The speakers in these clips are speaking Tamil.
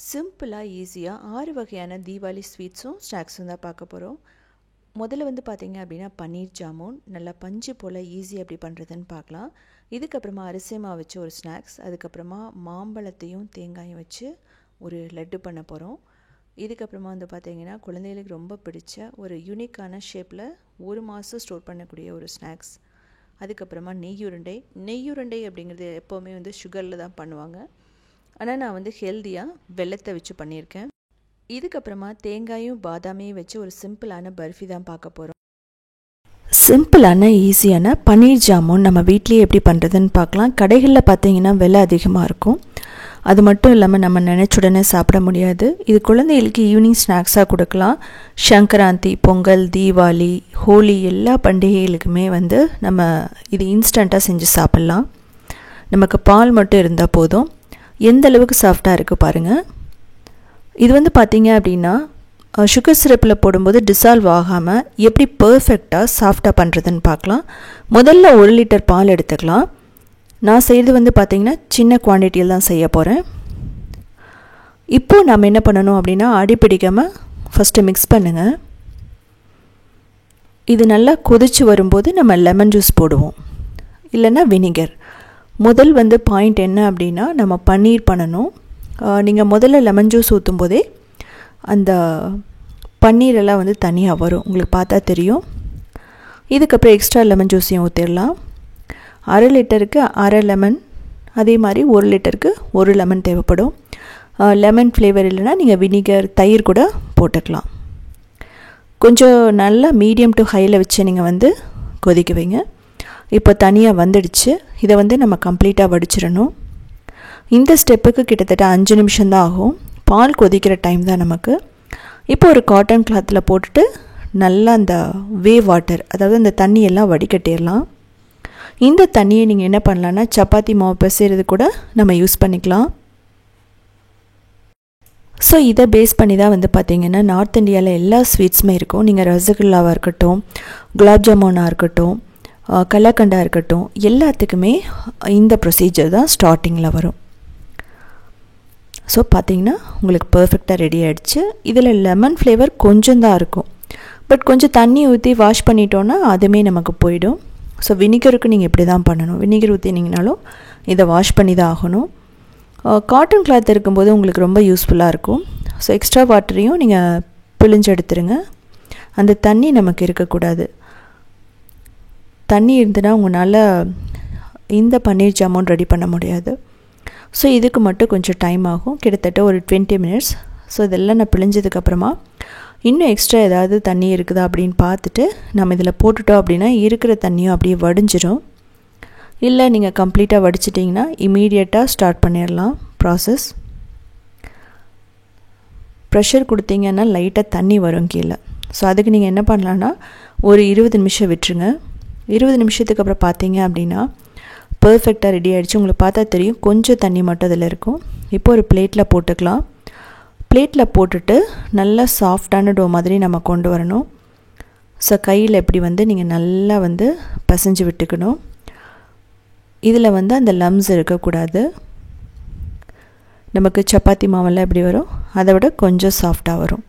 சிம்பிளாக ஈஸியாக 6 வகையான தீபாவளி ஸ்வீட்ஸும் ஸ்நாக்ஸும் தான் பார்க்க போகிறோம். முதல்ல வந்து பார்த்திங்க அப்படின்னா பன்னீர் ஜாமுன் நல்லா பஞ்சு போல் ஈஸியாக எப்படி பண்ணுறதுன்னு பார்க்கலாம். இதுக்கப்புறமா அரிசி மாவு வச்சு ஒரு ஸ்நாக்ஸ், அதுக்கப்புறமா மாம்பழத்தையும் தேங்காயும் வச்சு ஒரு லட்டு பண்ண போகிறோம். இதுக்கப்புறமா வந்து பார்த்திங்கன்னா குழந்தைகளுக்கு ரொம்ப பிடிச்ச ஒரு யூனிக்கான ஷேப்பில் 1 மாதம் ஸ்டோர் பண்ணக்கூடிய ஒரு ஸ்நாக்ஸ். அதுக்கப்புறமா நெய்யுருண்டை அப்படிங்கிறது எப்போவுமே வந்து சுகரில் தான் பண்ணுவாங்க. ஆனால் நான் வந்து ஹெல்த்தியாக வெல்லத்தை வச்சு பண்ணியிருக்கேன். இதுக்கப்புறமா தேங்காயும் பாதாமையும் வச்சு ஒரு சிம்பிளான பர்ஃபி தான் பார்க்க போகிறோம். சிம்பிளான ஈஸியான பன்னீர் ஜாமுன் நம்ம வீட்லேயே எப்படி பண்ணுறதுன்னு பார்க்கலாம். கடைகளில் பார்த்தீங்கன்னா விலை அதிகமாக இருக்கும். அது மட்டும் இல்லாமல் நம்ம நினச்ச உடனே சாப்பிட முடியாது. இது குழந்தைகளுக்கு ஈவினிங் ஸ்நாக்ஸாக கொடுக்கலாம். சங்கராந்தி, பொங்கல், தீபாவளி, ஹோலி எல்லா பண்டிகைகளுக்குமே வந்து நம்ம இது இன்ஸ்டண்ட்டாக செஞ்சு சாப்பிட்லாம். நமக்கு பால் மட்டும் இருந்தால் போதும். எந்த அளவுக்கு சாஃப்டாக இருக்குது பாருங்கள். இது வந்து பார்த்திங்க அப்படின்னா சுகர் சிரப்பில் போடும்போது டிசால்வ் ஆகாமல் எப்படி பர்ஃபெக்டாக சாஃப்டாக பண்ணுறதுன்னு பார்க்கலாம். முதல்ல 1 லிட்டர் பால் எடுத்துக்கலாம். நான் செய்கிறது வந்து பார்த்திங்கன்னா சின்ன குவான்டிட்டியில் தான் செய்ய போகிறேன். இப்போது நம்ம என்ன பண்ணணும் அப்படின்னா அடிப்பிடிக்காமல் ஃபஸ்ட்டு மிக்ஸ் பண்ணுங்கள். இது நல்லா கொதித்து வரும்போது நம்ம லெமன் ஜூஸ் போடுவோம், இல்லைன்னா வினிகர். முதல் வந்து பாயிண்ட் என்ன அப்படின்னா நம்ம பன்னீர் பண்ணணும். நீங்கள் முதல்ல லெமன் ஜூஸ் ஊற்றும் போதே அந்த பன்னீரெல்லாம் வந்து தனியாக வரும், உங்களுக்கு பார்த்தா தெரியும். இதுக்கப்புறம் எக்ஸ்ட்ரா லெமன் ஜூஸையும் ஊற்றிடலாம். 1/2 லிட்டருக்கு 1/2 லெமன், அதே மாதிரி 1 லிட்டருக்கு 1 லெமன் தேவைப்படும். லெமன் ஃப்ளேவர் இல்லைன்னா நீங்கள் வினிகர், தயிர் கூட போட்டுக்கலாம். கொஞ்சம் நல்லா மீடியம் டு ஹையில் வச்சு நீங்கள் வந்து கொதிக்க வைங்க. இப்போ தனியாக வந்துடுச்சு. இதை வந்து நம்ம கம்ப்ளீட்டாக வடிச்சிடணும். இந்த ஸ்டெப்புக்கு கிட்டத்தட்ட 5 நிமிஷம் தான் ஆகும். பால் கொதிக்கிற டைம் தான் நமக்கு. இப்போ ஒரு காட்டன் கிளாத்தில் போட்டுட்டு நல்லா அந்த வாட்டர், அதாவது அந்த தண்ணியெல்லாம் வடிகட்டிடலாம். இந்த தண்ணியை நீங்கள் என்ன பண்ணலான்னா சப்பாத்தி மாவு பிசைறது கூட நம்ம யூஸ் பண்ணிக்கலாம். ஸோ இதை பேஸ் பண்ணி தான் வந்து பார்த்திங்கன்னா நார்த் இந்தியாவில் எல்லா ஸ்வீட்ஸுமே இருக்கும். நீங்கள் ரசகுல்லாவாக இருக்கட்டும், குலாப் ஜாமுனாக இருக்கட்டும், கலாக்கண்டாக இருக்கட்டும், எல்லாத்துக்குமே இந்த ப்ரொசீஜர் தான் ஸ்டார்டிங்கில் வரும். ஸோ பார்த்திங்கன்னா உங்களுக்கு பர்ஃபெக்டாக ரெடி ஆகிடுச்சு. இதில் லெமன் ஃப்ளேவர் கொஞ்சம் தான் இருக்கும், பட் கொஞ்சம் தண்ணி ஊற்றி வாஷ் பண்ணிட்டோன்னா அதுவுமே நமக்கு போயிடும். ஸோ வினிகருக்கு நீங்கள் இப்படி தான் பண்ணணும். வினிகர் ஊற்றினீங்கனாலும் இதை வாஷ் பண்ணி தான் ஆகணும். காட்டன் கிளாத் இருக்கும்போது உங்களுக்கு ரொம்ப யூஸ்ஃபுல்லாக இருக்கும். ஸோ எக்ஸ்ட்ரா வாட்டரையும் நீங்கள் பிழிஞ்சு எடுத்துருங்க. அந்த தண்ணி நமக்கு இருக்கக்கூடாது. தண்ணி இருந்துன்னா உங்களால் இந்த பன்னீர் ஜாமுன் ரெடி பண்ண முடியாது. ஸோ இதுக்கு மட்டும் கொஞ்சம் டைம் ஆகும், கிட்டத்தட்ட ஒரு 20 மினிட்ஸ். ஸோ இதெல்லாம் நான் பிழிஞ்சதுக்கப்புறமா இன்னும் எக்ஸ்ட்ரா ஏதாவது தண்ணி இருக்குதா அப்படின்னு பார்த்துட்டு நம்ம இதில் போட்டுட்டோம் அப்படின்னா இருக்கிற தண்ணியும் அப்படியே வடிஞ்சிடும். இல்லை நீங்கள் கம்ப்ளீட்டாக வடிச்சிட்டிங்கன்னா இமீடியட்டாக ஸ்டார்ட் பண்ணிடலாம் ப்ராசஸ். ப்ரெஷர் கொடுத்தீங்கன்னா லைட்டாக தண்ணி வரும் கீழே. ஸோ அதுக்கு நீங்கள் என்ன பண்ணலான்னா ஒரு 20 நிமிஷம் விட்டுருங்க. 20 நிமிஷத்துக்கு அப்புறம் பார்த்தீங்க அப்படின்னா பர்ஃபெக்டாக ரெடி ஆகிடுச்சு. உங்களுக்கு பார்த்தா தெரியும், கொஞ்சம் தண்ணி மட்டும் அதில் இருக்கும். இப்போ ஒரு பிளேட்டில் போட்டுக்கலாம். பிளேட்டில் போட்டுட்டு நல்லா சாஃப்டான டோ மாதிரி நம்ம கொண்டு வரணும். ஸோ கையில் எப்படி வந்து நீங்கள் நல்லா வந்து பசைஞ்சு விட்டுக்கணும். இதில் வந்து அந்த லம்ஸ் இருக்கக்கூடாது. நமக்கு சப்பாத்தி மாவெல்லாம் எப்படி வரும் அதை விட கொஞ்சம் சாஃப்டாக வரும்.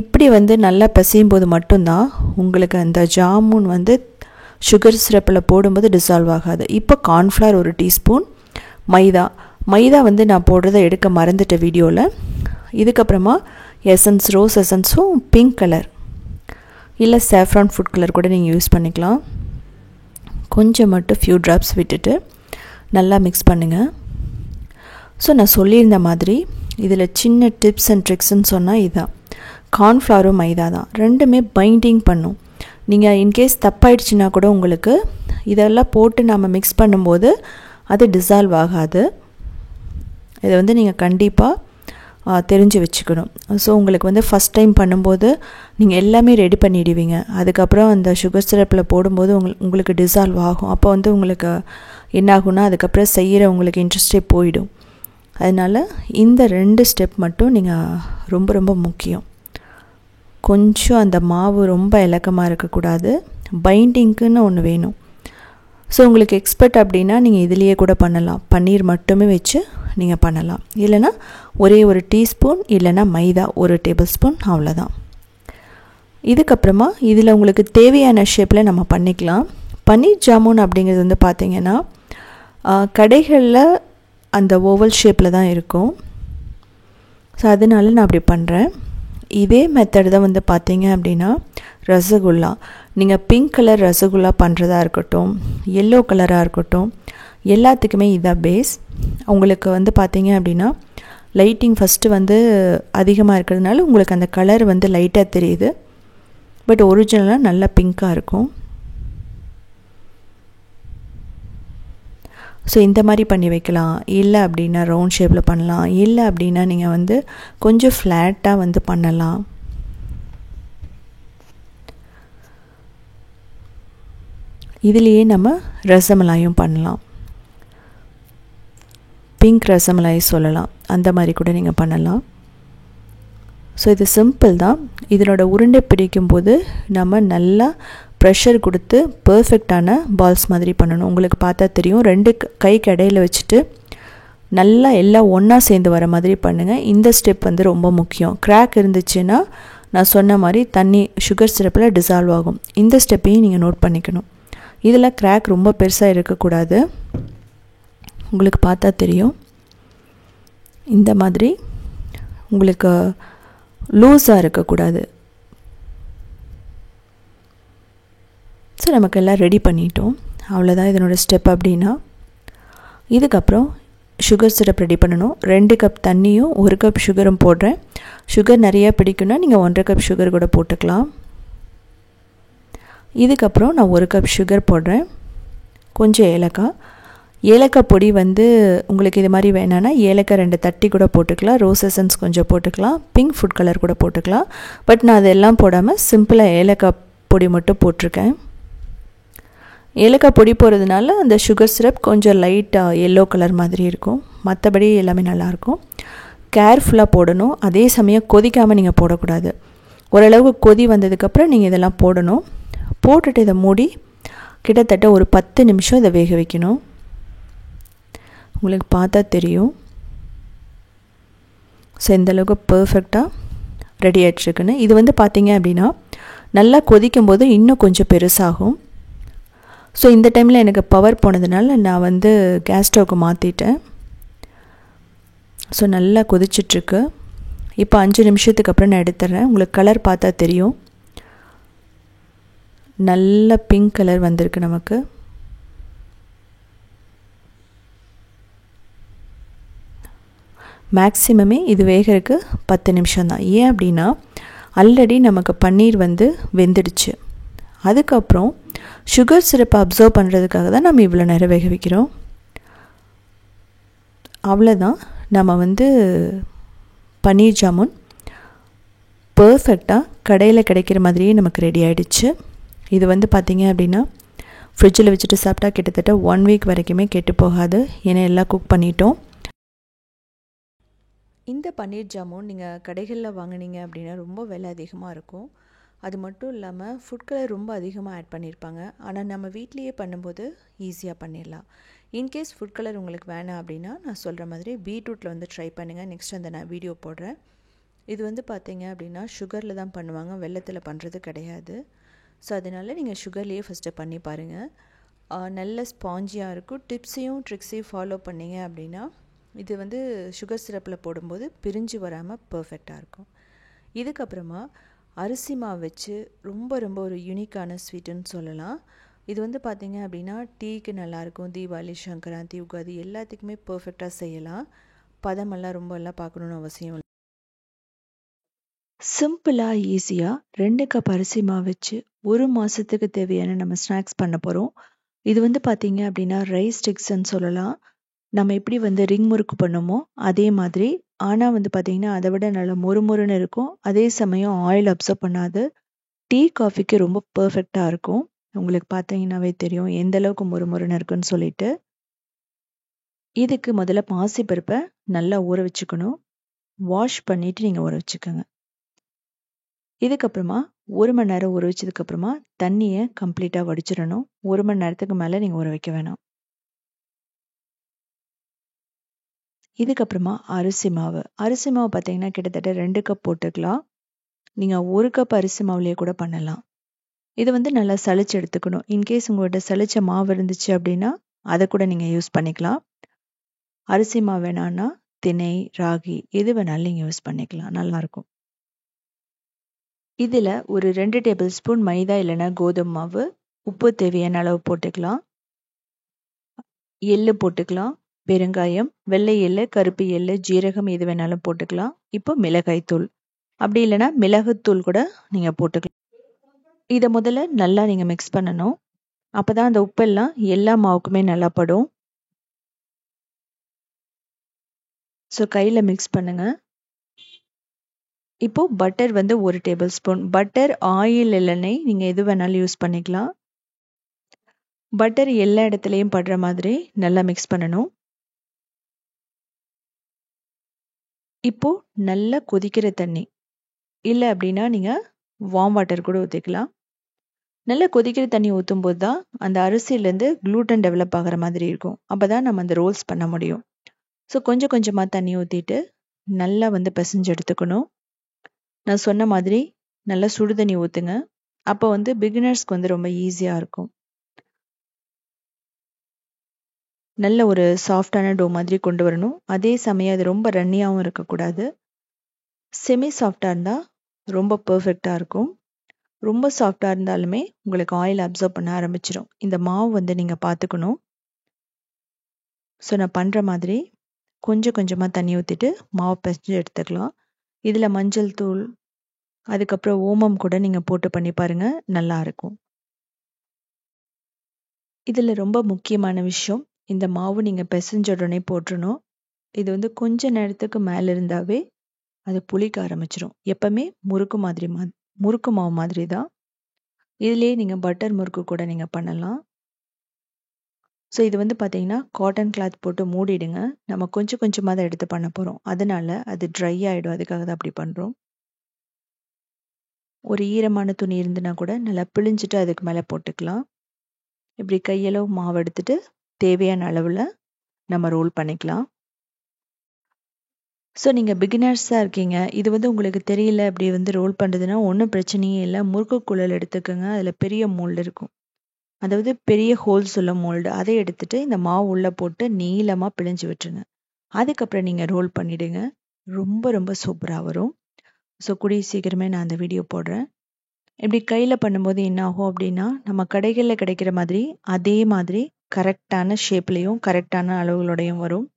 இப்படி வந்து நல்லா பிசையும் போது மட்டும்தான் உங்களுக்கு அந்த ஜாமுன் வந்து சுகர் சிரப்பில் போடும்போது டிசால்வ் ஆகாது. இப்போ கார்ன்ஃப்ளவர் 1 டீஸ்பூன், மைதா வந்து நான் போடுறதை எடுக்க மறந்துட்டேன் வீடியோவில். இதுக்கப்புறமா எசன்ஸ், ரோஸ் எசன்ஸும் பிங்க் கலர் இல்லை சாஃப்ரான் ஃபுட் கலர் கூட நீங்கள் யூஸ் பண்ணிக்கலாம். கொஞ்சம் மட்டும் ஃபியூ ட்ராப்ஸ் விட்டுட்டு நல்லா மிக்ஸ் பண்ணுங்கள். ஸோ நான் சொல்லியிருந்த மாதிரி இதில் சின்ன டிப்ஸ் அண்ட் ட்ரிக்ஸ்ன்னு சொன்னால் இதுதான். கார்ன்ஃப்ளவரும் மைதா தான், ரெண்டுமே பைண்டிங் பண்ணும். நீங்கள் இன்கேஸ் தப்பாயிடுச்சுன்னா கூட உங்களுக்கு இதெல்லாம் போட்டு நம்ம மிக்ஸ் பண்ணும்போது அது டிசால்வ் ஆகாது. இதை வந்து நீங்கள் கண்டிப்பாக தெரிஞ்சு வச்சுக்கணும். ஸோ உங்களுக்கு வந்து ஃபஸ்ட் டைம் பண்ணும்போது நீங்கள் எல்லாமே ரெடி பண்ணிடுவீங்க. அதுக்கப்புறம் அந்த சுகர் சிரப்பில் போடும்போது உங்களுக்கு டிசால்வ் ஆகும். அப்போ வந்து உங்களுக்கு என்ன ஆகும்னா அதுக்கப்புறம் செய்கிற உங்களுக்கு இன்ட்ரெஸ்டே போயிடும். அதனால் இந்த 2 ஸ்டெப் மட்டும் நீங்கள் ரொம்ப ரொம்ப முக்கியம். கொஞ்சம் அந்த மாவு ரொம்ப இலக்கமாக இருக்கக்கூடாது, பைண்டிங்க்குன்னு ஒன்று வேணும். ஸோ உங்களுக்கு எக்ஸ்பர்ட் அப்படின்னா நீங்கள் இதுலேயே கூட பண்ணலாம். பன்னீர் மட்டுமே வச்சு நீங்கள் பண்ணலாம். இல்லைனா ஒரே ஒரு டீஸ்பூன் இல்லைனா மைதா 1 டேபிள் ஸ்பூன், அவ்வளோதான். இதுக்கப்புறமா இதில் உங்களுக்கு தேவையான ஷேப்பில் நம்ம பண்ணிக்கலாம். பன்னீர் ஜாமுன் அப்படிங்கிறது வந்து பார்த்திங்கன்னா கடைகளில் அந்த ஓவல் ஷேப்பில் தான் இருக்கும். ஸோ அதனால நான் அப்படி பண்ணுறேன். இதே மெத்தட் தான் வந்து பார்த்திங்க அப்படின்னா ரசகுல்லா. நீங்கள் பிங்க் கலர் ரசகுல்லா பண்ணுறதா இருக்கட்டும், எல்லோ கலராக இருக்கட்டும், எல்லாத்துக்குமே இதான் பேஸ். உங்களுக்கு வந்து பார்த்திங்க அப்படின்னா லைட்டிங் ஃபஸ்ட்டு வந்து அதிகமாக இருக்கிறதுனால உங்களுக்கு அந்த கலர் வந்து லைட்டாக தெரியுது. பட் ஒரிஜினலாக நல்லா பிங்க்காக இருக்கும். ஸோ இந்த மாதிரி பண்ணி வைக்கலாம். இல்லை அப்படின்னா ரவுண்ட் ஷேப்பில் பண்ணலாம். இல்லை அப்படின்னா நீங்கள் வந்து கொஞ்சம் ஃப்ளாட்டாக வந்து பண்ணலாம். இதுலேயே நம்ம ரசமலாயும் பண்ணலாம். பிங்க் ரசமலாய் சொல்லலாம். அந்த மாதிரி கூட நீங்கள் பண்ணலாம். ஸோ இது சிம்பிள் தான். இதனோட உருண்டை பிடிக்கும்போது நம்ம நல்லா ப்ரெஷர் கொடுத்து பர்ஃபெக்டான பால்ஸ் மாதிரி பண்ணணும். உங்களுக்கு பார்த்தா தெரியும். 2 கைக்கு இடையில வச்சுட்டு நல்லா எல்லாம் ஒன்றா சேர்ந்து வர மாதிரி பண்ணுங்கள். இந்த ஸ்டெப் வந்து ரொம்ப முக்கியம். கிராக் இருந்துச்சுன்னா நான் சொன்ன மாதிரி தண்ணி சுகர் சிரப்பில் டிசால்வ் ஆகும். இந்த ஸ்டெப்பையும் நீங்கள் நோட் பண்ணிக்கணும். இதில் கிராக் ரொம்ப பெருசாக இருக்கக்கூடாது. உங்களுக்கு பார்த்தா தெரியும். இந்த மாதிரி உங்களுக்கு லூஸாக இருக்கக்கூடாது. ஸோ நமக்கு எல்லாம் ரெடி பண்ணிட்டோம். அவ்வளோதான் இதனோட ஸ்டெப். அப்படின்னா இதுக்கப்புறம் சுகர் சிரப் ரெடி பண்ணணும். 2 கப் தண்ணியும் 1 கப் சுகரும் போடுறேன். சுகர் நிறையா பிடிக்குன்னா நீங்கள் 1.5 கப் சுகர் கூட போட்டுக்கலாம். இதுக்கப்புறம் நான் 1 கப் சுகர் போடுறேன். கொஞ்சம் ஏலக்காய் பொடி வந்து உங்களுக்கு இது மாதிரி வேணான்னா ஏலக்காய் 2 தட்டி கூட போட்டுக்கலாம். ரோஸ் எசன்ஸ் கொஞ்சம் போட்டுக்கலாம். பிங்க் ஃபுட் கலர் கூட போட்டுக்கலாம். பட் நான் அதெல்லாம் போடாமல் சிம்பிளாக ஏலக்காய் பொடி மட்டும் போட்டிருக்கேன். ஏலக்காய் பொடி போடுறதுனால அந்த சுகர் சிரப் கொஞ்சம் லைட்டாக எல்லோ கலர் மாதிரி இருக்கும். மற்றபடி எல்லாமே நல்லாயிருக்கும். கேர்ஃபுல்லாக போடணும். அதே சமயம் கொதிக்காமல் நீங்கள் போடக்கூடாது. ஓரளவுக்கு கொதி வந்ததுக்கப்புறம் நீங்கள் இதெல்லாம் போடணும். போட்டுட்டு இதை மூடி கிட்டத்தட்ட ஒரு 10 நிமிஷம் இதை வேக வைக்கணும். உங்களுக்கு பார்த்தா தெரியும். ஸோ இந்தளவுக்கு பர்ஃபெக்டாக ரெடி ஆகிட்ருக்குன்னு. இது வந்து பார்த்திங்க அப்படின்னா நல்லா கொதிக்கும்போது இன்னும் கொஞ்சம் பெருசாகும். ஸோ இந்த டைமில் எனக்கு பவர் போனதுனால நான் வந்து கேஸ் ஸ்டவ்க்கு மாற்றிட்டேன். ஸோ நல்லா கொதிச்சிட்ருக்கு. இப்போ 5 நிமிஷத்துக்கு அப்புறம் நான் எடுத்துட்றேன். உங்களுக்கு கலர் பார்த்தா தெரியும். நல்ல பிங்க் கலர் வந்திருக்கு நமக்கு. மேக்ஸிமமே இது வேகிறதுக்கு 10 நிமிஷம் தான். ஏன் அப்படின்னா ஆல்ரெடி நமக்கு பன்னீர் வந்து வெந்துடுச்சு. அதுக்கப்புறம் சுகர் சிரப்பை அப்சர்வ் பண்ணுறதுக்காக தான் நம்ம இவ்வளோ நேரம் வேக வைக்கிறோம். அவ்வளோதான். நம்ம வந்து பன்னீர் ஜாமுன் பர்ஃபெக்டாக கடையில் கிடைக்கிற மாதிரியே நமக்கு ரெடி ஆகிடுச்சு. இது வந்து பார்த்திங்க அப்படின்னா ஃப்ரிட்ஜில் வச்சுட்டு சாப்பிட்டா கிட்டத்தட்ட 1 வீக் வரைக்குமே கெட்டு போகாது. ஏன்னா எல்லாம் குக் பண்ணிட்டோம். இந்த பன்னீர் ஜாமுன் நீங்கள் கடைகளில் வாங்கினீங்க அப்படின்னா ரொம்ப விலை அதிகமாக இருக்கும். அது மட்டும் இல்லாமல் ஃபுட் கலர் ரொம்ப அதிகமாக ஆட் பண்ணியிருப்பாங்க. ஆனால் நம்ம வீட்லேயே பண்ணும்போது ஈஸியாக பண்ணிடலாம். இன்கேஸ் ஃபுட் கலர் உங்களுக்கு வேணாம் அப்படின்னா நான் சொல்கிற மாதிரி பீட்ரூட்டில் வந்து ட்ரை பண்ணுங்கள். நெக்ஸ்ட் அந்த நான் வீடியோ போடுறேன். இது வந்து பார்த்தீங்க அப்படின்னா சுகரில் தான் பண்ணுவாங்க, வெல்லத்தில் பண்ணுறது கிடையாது. ஸோ அதனால் நீங்கள் சுகர்லேயே ஃபஸ்ட்டு பண்ணி பாருங்கள். நல்ல ஸ்பாஞ்சியாக இருக்கும். டிப்ஸையும் ட்ரிக்ஸையும் ஃபாலோ பண்ணிங்க அப்படின்னா இது வந்து சுகர் சிரப்பில் போடும்போது பிரிஞ்சு வராமல் பர்ஃபெக்டாக இருக்கும். இதுக்கப்புறமா அரிசி மாவு வச்சு ரொம்ப ரொம்ப ஒரு யூனிக்கான ஸ்வீட்டுன்னு சொல்லலாம். இது வந்து பார்த்திங்க அப்படின்னா டீக்கு நல்லாயிருக்கும். தீபாவளி, சங்கராந்தி, உகாதி எல்லாத்துக்குமே பர்ஃபெக்டாக செய்யலாம். பதமெல்லாம் ரொம்ப எல்லாம் பார்க்கணுன்னு அவசியம் இல்லை. சிம்பிளாக ஈஸியாக 2 கப் அரிசி மாவு வச்சு 1 மாதத்துக்கு தேவையான நம்ம ஸ்நாக்ஸ் பண்ண போகிறோம். இது வந்து பார்த்திங்க அப்படின்னா ரைஸ் ஸ்டிக்ஸ்ன்னு சொல்லலாம். நம்ம எப்படி வந்து ரிங் முறுக்கு பண்ணோமோ அதே மாதிரி, ஆனால் வந்து பார்த்திங்கன்னா அதை விட நல்லா மொறுமொறுன்னு இருக்கும். அதே சமயம் ஆயில் அப்சர்வ் பண்ணாது. டீ காஃபிக்கு ரொம்ப பர்ஃபெக்டாக இருக்கும். உங்களுக்கு பார்த்தீங்கன்னாவே தெரியும் எந்த அளவுக்கு மொறுமொறுன்னு இருக்குன்னு சொல்லிட்டு. இதுக்கு முதல்ல பாசிப்பருப்பை நல்லா ஊற வச்சுக்கணும். வாஷ் பண்ணிவிட்டு நீங்கள் ஊற வச்சுக்கோங்க. இதுக்கப்புறமா 1 மணி நேரம் ஊற வச்சதுக்கப்புறமா தண்ணியை கம்ப்ளீட்டாக வடிச்சிடணும். 1 மணி நேரத்துக்கு மேலே நீங்கள் ஊற வைக்க வேணாம். இதுக்கப்புறமா அரிசி மாவு. அரிசி மாவு பார்த்தீங்கன்னா கிட்டத்தட்ட 2 கப் போட்டுக்கலாம். நீங்கள் 1 கப் அரிசி மாவுலேயே கூட பண்ணலாம். இது வந்து நல்லா சலிச்சு எடுத்துக்கணும். இன்கேஸ் உங்கள்கிட்ட சலிச்ச மாவு இருந்துச்சு அப்படின்னா அதை கூட நீங்கள் யூஸ் பண்ணிக்கலாம். அரிசி மாவு வேணான்னா திணை, ராகி எது வேணாலும் நீங்கள் யூஸ் பண்ணிக்கலாம். நல்லாயிருக்கும். இதில் ஒரு 2 டேபிள் ஸ்பூன் மைதா இல்லைன்னா கோதுமை மாவு, உப்பு தேவையான அளவு போட்டுக்கலாம், எள்ளு போட்டுக்கலாம், பெருங்காயம், வெள்ளை எள்ளு, கருப்பு எள்ளு, ஜீரகம் எது வேணாலும் போட்டுக்கலாம். இப்போ மிளகாய் தூள், அப்படி இல்லைன்னா மிளகுத்தூள் கூட நீங்கள் போட்டுக்கலாம். இதை முதல்ல நல்லா நீங்கள் மிக்ஸ் பண்ணணும். அப்போ தான் அந்த உப்பெல்லாம் எல்லா மாவுக்குமே நல்லா படும். ஸோ கையில் மிக்ஸ் பண்ணுங்க. இப்போ பட்டர் வந்து 1 டேபிள் ஸ்பூன். பட்டர், ஆயில், எண்ணெய் நீங்கள் எது வேணாலும் யூஸ் பண்ணிக்கலாம். பட்டர் எல்லா இடத்துலையும் படுற மாதிரி நல்லா மிக்ஸ் பண்ணணும். இப்போ நல்லா கொதிக்கிற தண்ணி, இல்லை அப்படின்னா நீங்கள் வார்ம் வாட்டர் கூட ஊற்றிக்கலாம். நல்லா கொதிக்கிற தண்ணி ஊற்றும் போது தான் அந்த அரிசியிலேருந்து க்ளூட்டன் டெவலப் ஆகிற மாதிரி இருக்கும். அப்போ தான் நம்ம அந்த ரோல்ஸ் பண்ண முடியும். ஸோ கொஞ்சம் கொஞ்சமாக தண்ணி ஊற்றிட்டு நல்லா வந்து பிசைஞ்சு எடுத்துக்கணும். நான் சொன்ன மாதிரி நல்லா சுடு தண்ணி ஊற்றுங்க. அப்போ வந்து பிகினர்ஸ்க்கு வந்து ரொம்ப ஈஸியாக இருக்கும். நல்ல ஒரு சாஃப்டான டோ மாதிரி கொண்டு வரணும். அதே சமயம் அது ரொம்ப ரன்னியாகவும் இருக்கக்கூடாது. செமி சாஃப்டாக இருந்தால் ரொம்ப பர்ஃபெக்டாக இருக்கும். ரொம்ப சாஃப்டாக இருந்தாலுமே உங்களுக்கு ஆயில் அப்சர்வ் பண்ண ஆரம்பிச்சிடும். இந்த மாவு வந்து நீங்கள் பார்த்துக்கணும். ஸோ நான் பண்ணுற மாதிரி கொஞ்சம் கொஞ்சமாக தண்ணி ஊற்றிட்டு மாவு பிசைஞ்சு எடுத்துக்கலாம். இதில் மஞ்சள் தூள், அதுக்கப்புறம் ஓமம் கூட நீங்கள் போட்டு பண்ணி பாருங்கள், நல்லாயிருக்கும். இதில் ரொம்ப முக்கியமான விஷயம், இந்த மாவு நீங்கள் பிசைஞ்ச உடனே போட்டுறணும். இது வந்து கொஞ்ச நேரத்துக்கு மேலே இருந்தாவே அது புளிக்க ஆரம்பிச்சிடும். எப்பவுமே முறுக்கு மாவு மாதிரி தான். இதுலேயே நீங்கள் பட்டர் முறுக்கு கூட நீங்கள் பண்ணலாம். ஸோ இது வந்து பார்த்தீங்கன்னா காட்டன் கிளாத் போட்டு மூடிடுங்க. நம்ம கொஞ்சம் கொஞ்சமாக தான் எடுத்து பண்ண போகிறோம். அதனால அது ட்ரை ஆகிடும். அதுக்காக தான் அப்படி பண்ணுறோம். ஒரு ஈரமான துணி இருந்துன்னா கூட நல்லா பிழிஞ்சிட்டு அதுக்கு மேலே போட்டுக்கலாம். இப்படி கையளவு மாவு எடுத்துட்டு தேவையான அளவில் நம்ம ரோல் பண்ணிக்கலாம். ஸோ நீங்கள் பிகினர்ஸாக இருக்கீங்க, இது வந்து உங்களுக்கு தெரியல, அப்படி வந்து ரோல் பண்ணுறதுன்னா ஒன்றும் பிரச்சனையே இல்லை. முறுக்கு குழல் எடுத்துக்கோங்க. அதில் பெரிய மோல்டு இருக்கும், அதாவது பெரிய ஹோல்ஸ் உள்ள மோல்டு. அதை எடுத்துட்டு இந்த மாவு உள்ளே போட்டு நீளமாக பிழிஞ்சு விட்டுருங்க. அதுக்கப்புறம் நீங்கள் ரோல் பண்ணிவிடுங்க. ரொம்ப ரொம்ப சூப்பராக வரும். ஸோ கூடிய சீக்கிரமே நான் அந்த வீடியோ போடுறேன். இப்படி கையில் பண்ணும்போது என்ன ஆகும் அப்படின்னா, நம்ம கடைகளில் கிடைக்கிற மாதிரி அதே மாதிரி கரெக்டான ஷேப்லேயும் கரெக்டான அளவுகளோடையும் வரும்.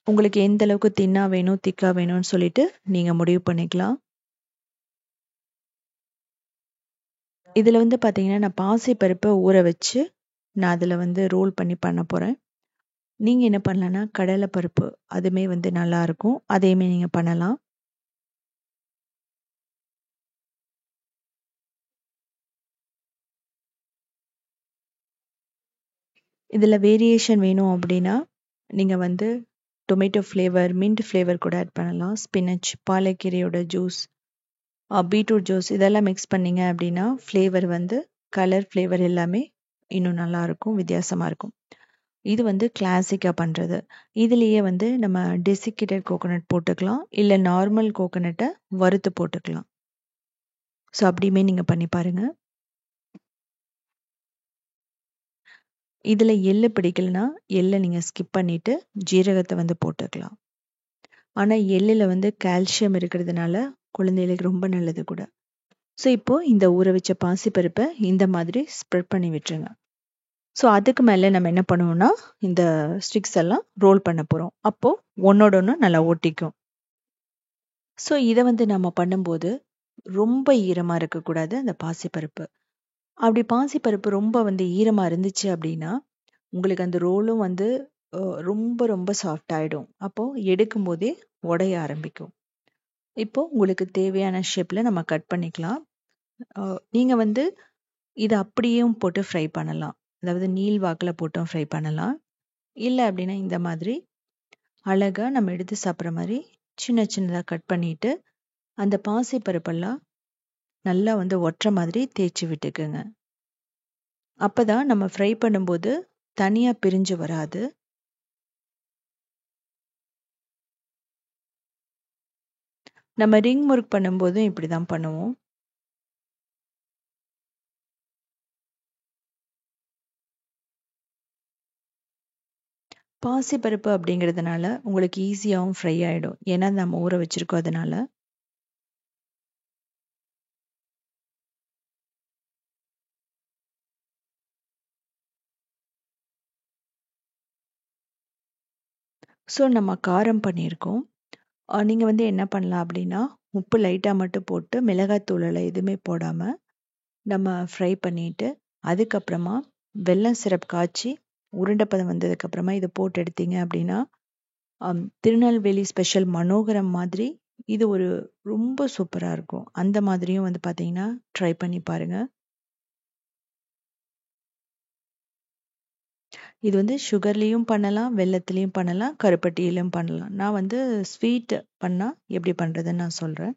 உங்களுக்கு எந்த அளவுக்கு தின்னா வேணும், திக்கா வேணும்னு சொல்லிட்டு நீங்கள் முடிவு பண்ணிக்கலாம். இதில் வந்து பார்த்தீங்கன்னா நான் பாசி பருப்பை ஊற வச்சு நான் அதில் வந்து ரோல் பண்ண போகிறேன். நீங்கள் என்ன பண்ணலான்னா கடலை பருப்பு, அதுவுமே வந்து நல்லாயிருக்கும், அதையுமே நீங்கள் பண்ணலாம். இதில் வேரியேஷன் வேணும் அப்படின்னா நீங்கள் வந்து டொமேட்டோ ஃப்ளேவர், மின்ட் ஃப்ளேவர் கூட ஆட் பண்ணலாம். ஸ்பினச், பாலக்கீரையோட ஜூஸ், பீட்ரூட் ஜூஸ் இதெல்லாம் மிக்ஸ் பண்ணிங்க அப்படின்னா ஃப்ளேவர் வந்து கலர் ஃப்ளேவர் எல்லாமே இன்னும் நல்லாயிருக்கும், வித்தியாசமாக இருக்கும். இது வந்து கிளாசிக்காக பண்ணுறது. இதுலேயே வந்து நம்ம டெசிகேட்டட் கோகோனட் போட்டுக்கலாம், இல்லை நார்மல் கோகோனட்டை வறுத்து போட்டுக்கலாம். ஸோ அப்படியுமே நீங்கள் பண்ணி பாருங்கள். இதில் எள்ளு பிடிக்கலனா எள்ளை நீங்கள் ஸ்கிப் பண்ணிவிட்டு ஜீரகத்தை வந்து போட்டுக்கலாம். ஆனால் எள்ளில் வந்து கால்சியம் இருக்கிறதுனால குழந்தைகளுக்கு ரொம்ப நல்லது கூட. ஸோ இப்போது இந்த ஊற வச்ச பாசிப்பருப்பை இந்த மாதிரி ஸ்ப்ரெட் பண்ணி விட்டுருங்க. ஸோ அதுக்கு மேலே நம்ம என்ன பண்ணுவோம்னா இந்த ஸ்டிக்ஸ் எல்லாம் ரோல் பண்ண போகிறோம். அப்போது ஒன்றோட ஒன்று நல்லா ஒட்டிக்கும். ஸோ இதை வந்து நம்ம பண்ணும்போது ரொம்ப ஈரமாக இருக்கக்கூடாது அந்த பாசிப்பருப்பு. அப்படி பாசிப்பருப்பு ரொம்ப வந்து ஈரமாக இருந்துச்சு அப்படின்னா உங்களுக்கு அந்த ரோலும் வந்து ரொம்ப ரொம்ப சாஃப்ட் ஆகிடும். அப்போது எடுக்கும் போதே உடைய ஆரம்பிக்கும். இப்போது உங்களுக்கு தேவையான ஷேப்பில் நம்ம கட் பண்ணிக்கலாம். நீங்கள் வந்து இதை அப்படியும் போட்டு ஃப்ரை பண்ணலாம், அதாவது நீள் வாக்கில் போட்டும் ஃப்ரை பண்ணலாம். இல்லை அப்படின்னா இந்த மாதிரி அழகாக நம்ம எடுத்து சாப்பிட்ற மாதிரி சின்ன சின்னதாக கட் பண்ணிவிட்டு அந்த பாசி பருப்பெல்லாம் நல்லா வந்து ஒட்டுற மாதிரி தேய்ச்சி விட்டுக்குங்க. அப்போ தான் நம்ம ஃப்ரை பண்ணும்போது தனியாக பிரிஞ்சு வராது. நம்ம ரிங் முறுக்கு பண்ணும்போதும் இப்படி தான் பண்ணுவோம். பாசிப்பருப்பு அப்படிங்கிறதுனால உங்களுக்கு ஈஸியாகவும் ஃப்ரை ஆகிடும். ஏன்னா நம்ம ஊற வச்சுருக்கோம் அதனால. ஸோ நம்ம காரம் பண்ணியிருக்கோம். நீங்கள் வந்து என்ன பண்ணலாம் அப்படின்னா, உப்பு லைட்டாக மட்டும் போட்டு மிளகாத்தூளெல்லாம் எதுவுமே போடாமல் நம்ம ஃப்ரை பண்ணிவிட்டு, அதுக்கப்புறமா வெல்லம் சிரப் காய்ச்சி உருண்டைப்பதம் வந்ததுக்கப்புறமா இதை போட்டு எடுத்தீங்க அப்படின்னா, திருநெல்வேலி ஸ்பெஷல் மனோகரம் மாதிரி இது ஒரு ரொம்ப சூப்பராக இருக்கும். அந்த மாதிரியும் வந்து பார்த்தீங்கன்னா ட்ரை பண்ணி பாருங்கள். இது வந்து சுகர்லேயும் பண்ணலாம், வெல்லத்துலேயும் பண்ணலாம், கருப்பட்டியிலும் பண்ணலாம். நான் வந்து ஸ்வீட் பண்ணால் எப்படி பண்ணுறதுன்னு நான் சொல்கிறேன்.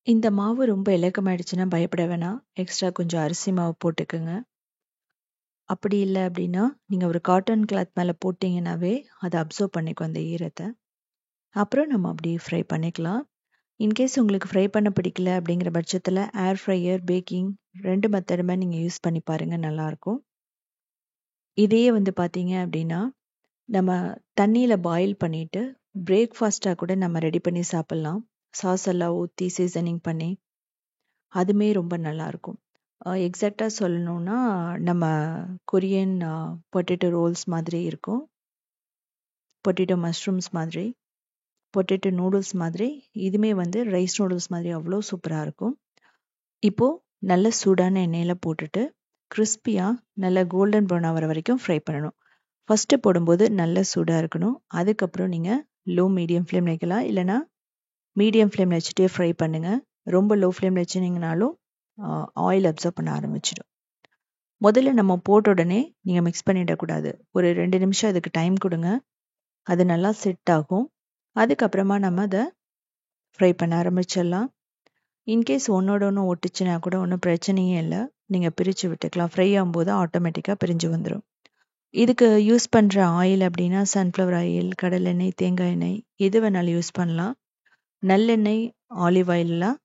இந்த மாவு ரொம்ப இலக்கமாயிடுச்சுன்னா பயப்பட வேணாம். எக்ஸ்ட்ரா கொஞ்சம் அரிசி மாவு போட்டுக்குங்க. அப்படி இல்லை அப்படின்னா நீங்கள் ஒரு காட்டன் கிளாத் மேலே போட்டிங்கன்னாவே அதை அப்சர்வ் பண்ணிக்கும் அந்த ஈரத்தை. அப்புறம் நம்ம அப்படியே ஃப்ரை பண்ணிக்கலாம். இன்கேஸ் உங்களுக்கு ஃப்ரை பண்ண பிடிக்கல அப்படிங்கிற பட்சத்தில் ஏர் ஃப்ரையர், பேக்கிங் 2 மெத்தடுமே நீங்கள் யூஸ் பண்ணி பாருங்கள், நல்லாயிருக்கும். இதையே வந்து பார்த்தீங்க அப்படின்னா நம்ம தண்ணியில் பாயில் பண்ணிவிட்டு பிரேக்ஃபாஸ்ட்டாக கூட நம்ம ரெடி பண்ணி சாப்பிட்லாம். சாஸ் எல்லாம் ஊற்றி சீசனிங் பண்ணி அதுவுமே ரொம்ப நல்லாயிருக்கும். எக்ஸாக்டாக சொல்லணுன்னா நம்ம கொரியன் பொட்டேட்டோ ரோல்ஸ் மாதிரி இருக்கும், பொட்டேட்டோ மஷ்ரூம்ஸ் மாதிரி, பொட்டேட்டோ நூடுல்ஸ் மாதிரி. இதுவுமே வந்து ரைஸ் நூடுல்ஸ் மாதிரி அவ்வளோ சூப்பராக இருக்கும். இப்போது நல்ல சூடான எண்ணெயில் போட்டுட்டு கிறிஸ்பியாக நல்ல கோல்டன் ப்ரௌன் ஆகிற வரைக்கும் ஃப்ரை பண்ணணும். ஃபஸ்ட்டு போடும்போது நல்ல சூடாக இருக்கணும். அதுக்கப்புறம் நீங்கள் லோ மீடியம் ஃப்ளேம் வைக்கலாம், இல்லைனா மீடியம் ஃப்ளேமில் வச்சுட்டே ஃப்ரை பண்ணுங்கள். ரொம்ப லோ ஃப்ளேமில் வச்சுனிங்கனாலும் ஆயில் அப்சர்வ் பண்ண ஆரம்பிச்சிடும். முதல்ல நம்ம போட்ட உடனே நீங்கள் மிக்ஸ் பண்ணிடக்கூடாது. ஒரு 2 நிமிஷம் அதுக்கு டைம் கொடுங்க, அது நல்லா செட் ஆகும். அதுக்கப்புறமா நம்ம அதை ஃப்ரை பண்ண ஆரம்பிச்சிடலாம். இன்கேஸ் ஒன்றோட ஒன்று ஒட்டுச்சுன்னா கூட ஒன்றும் பிரச்சனையே இல்லை, நீங்கள் பிரித்து விட்டுக்கலாம். ஃப்ரை ஆகும்போது ஆட்டோமேட்டிக்காக பிரிஞ்சு வந்துடும். இதுக்கு யூஸ் பண்ணுற ஆயில் அப்படின்னா சன்ஃப்ளவர் ஆயில், கடலெண்ணெய், தேங்காய் எண்ணெய் எது வேணாலும் யூஸ் பண்ணலாம். நல்லெண்ணெய், ஆலிவ் ஆயிலெலாம்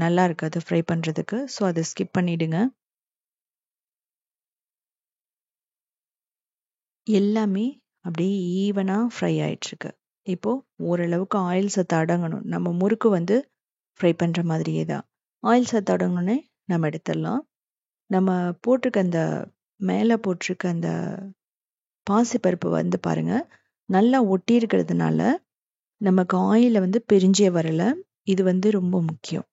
நல்லா இருக்காது ஃப்ரை பண்ணுறதுக்கு, ஸோ அதை ஸ்கிப் பண்ணிவிடுங்க. எல்லாமே அப்படியே ஈவனாக ஃப்ரை ஆகிட்டுருக்கு. இப்போது ஓரளவுக்கு ஆயில் சத்து அடங்கணும். நம்ம முறுக்கு வந்து ஃப்ரை பண்ணுற மாதிரியே தான். ஆயில் சத்து அடங்கினே நம்ம எடுத்துடலாம். நம்ம போட்டிருக்க அந்த மேலே போட்டிருக்க அந்த பாசிப்பருப்பு வந்து பாருங்கள் நல்லா ஒட்டி இருக்கிறதுனால நமக்கு ஆயிலை வந்து பிரிஞ்சே வரலை. இது வந்து ரொம்ப முக்கியம்.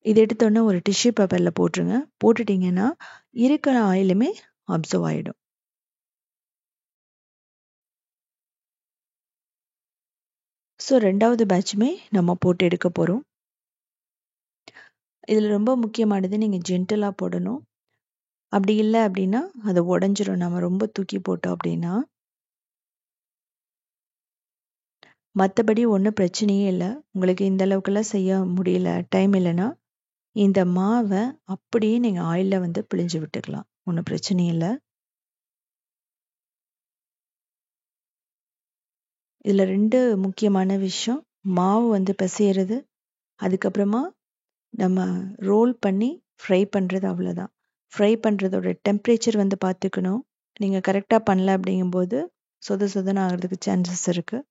இது எடுத்தோன்னே ஒரு டிஷ்யூ பேப்பரில் போட்டுருங்க. போட்டுட்டிங்கன்னா இருக்கிற ஆயிலுமே அப்சர்வ் ஆகிடும். ஸோ 2வது பேட்சுமே நம்ம போட்டு எடுக்க போகிறோம். இதில் ரொம்ப முக்கியமானது நீங்கள் ஜென்டலாக போடணும். அப்படி இல்லை அப்படின்னா அது உடஞ்சிரும். நம்ம ரொம்ப தூக்கி போட்டோம் அப்படின்னா. மற்றபடி ஒன்றும் பிரச்சனையே இல்லை. உங்களுக்கு இந்த அளவுக்குலாம் செய்ய முடியல, டைம் இல்லைன்னா இந்த மாவை அப்படியே நீங்கள் ஆயிலில் வந்து பிழிஞ்சு விட்டுக்கலாம், ஒன்றும் பிரச்சனை இல்லை. இதில் 2 முக்கியமான விஷயம், மாவு வந்து பிசையிறது, அதுக்கப்புறமா நம்ம ரோல் பண்ணி ஃப்ரை பண்ணுறது. அவ்வளோதான். ஃப்ரை பண்ணுறதோட டெம்பரேச்சர் வந்து பார்த்துக்கணும். நீங்கள் கரெக்டாக பண்ணல அப்படிங்கும்போது சொதன்னு ஆகிறதுக்கு சான்சஸ் இருக்குது.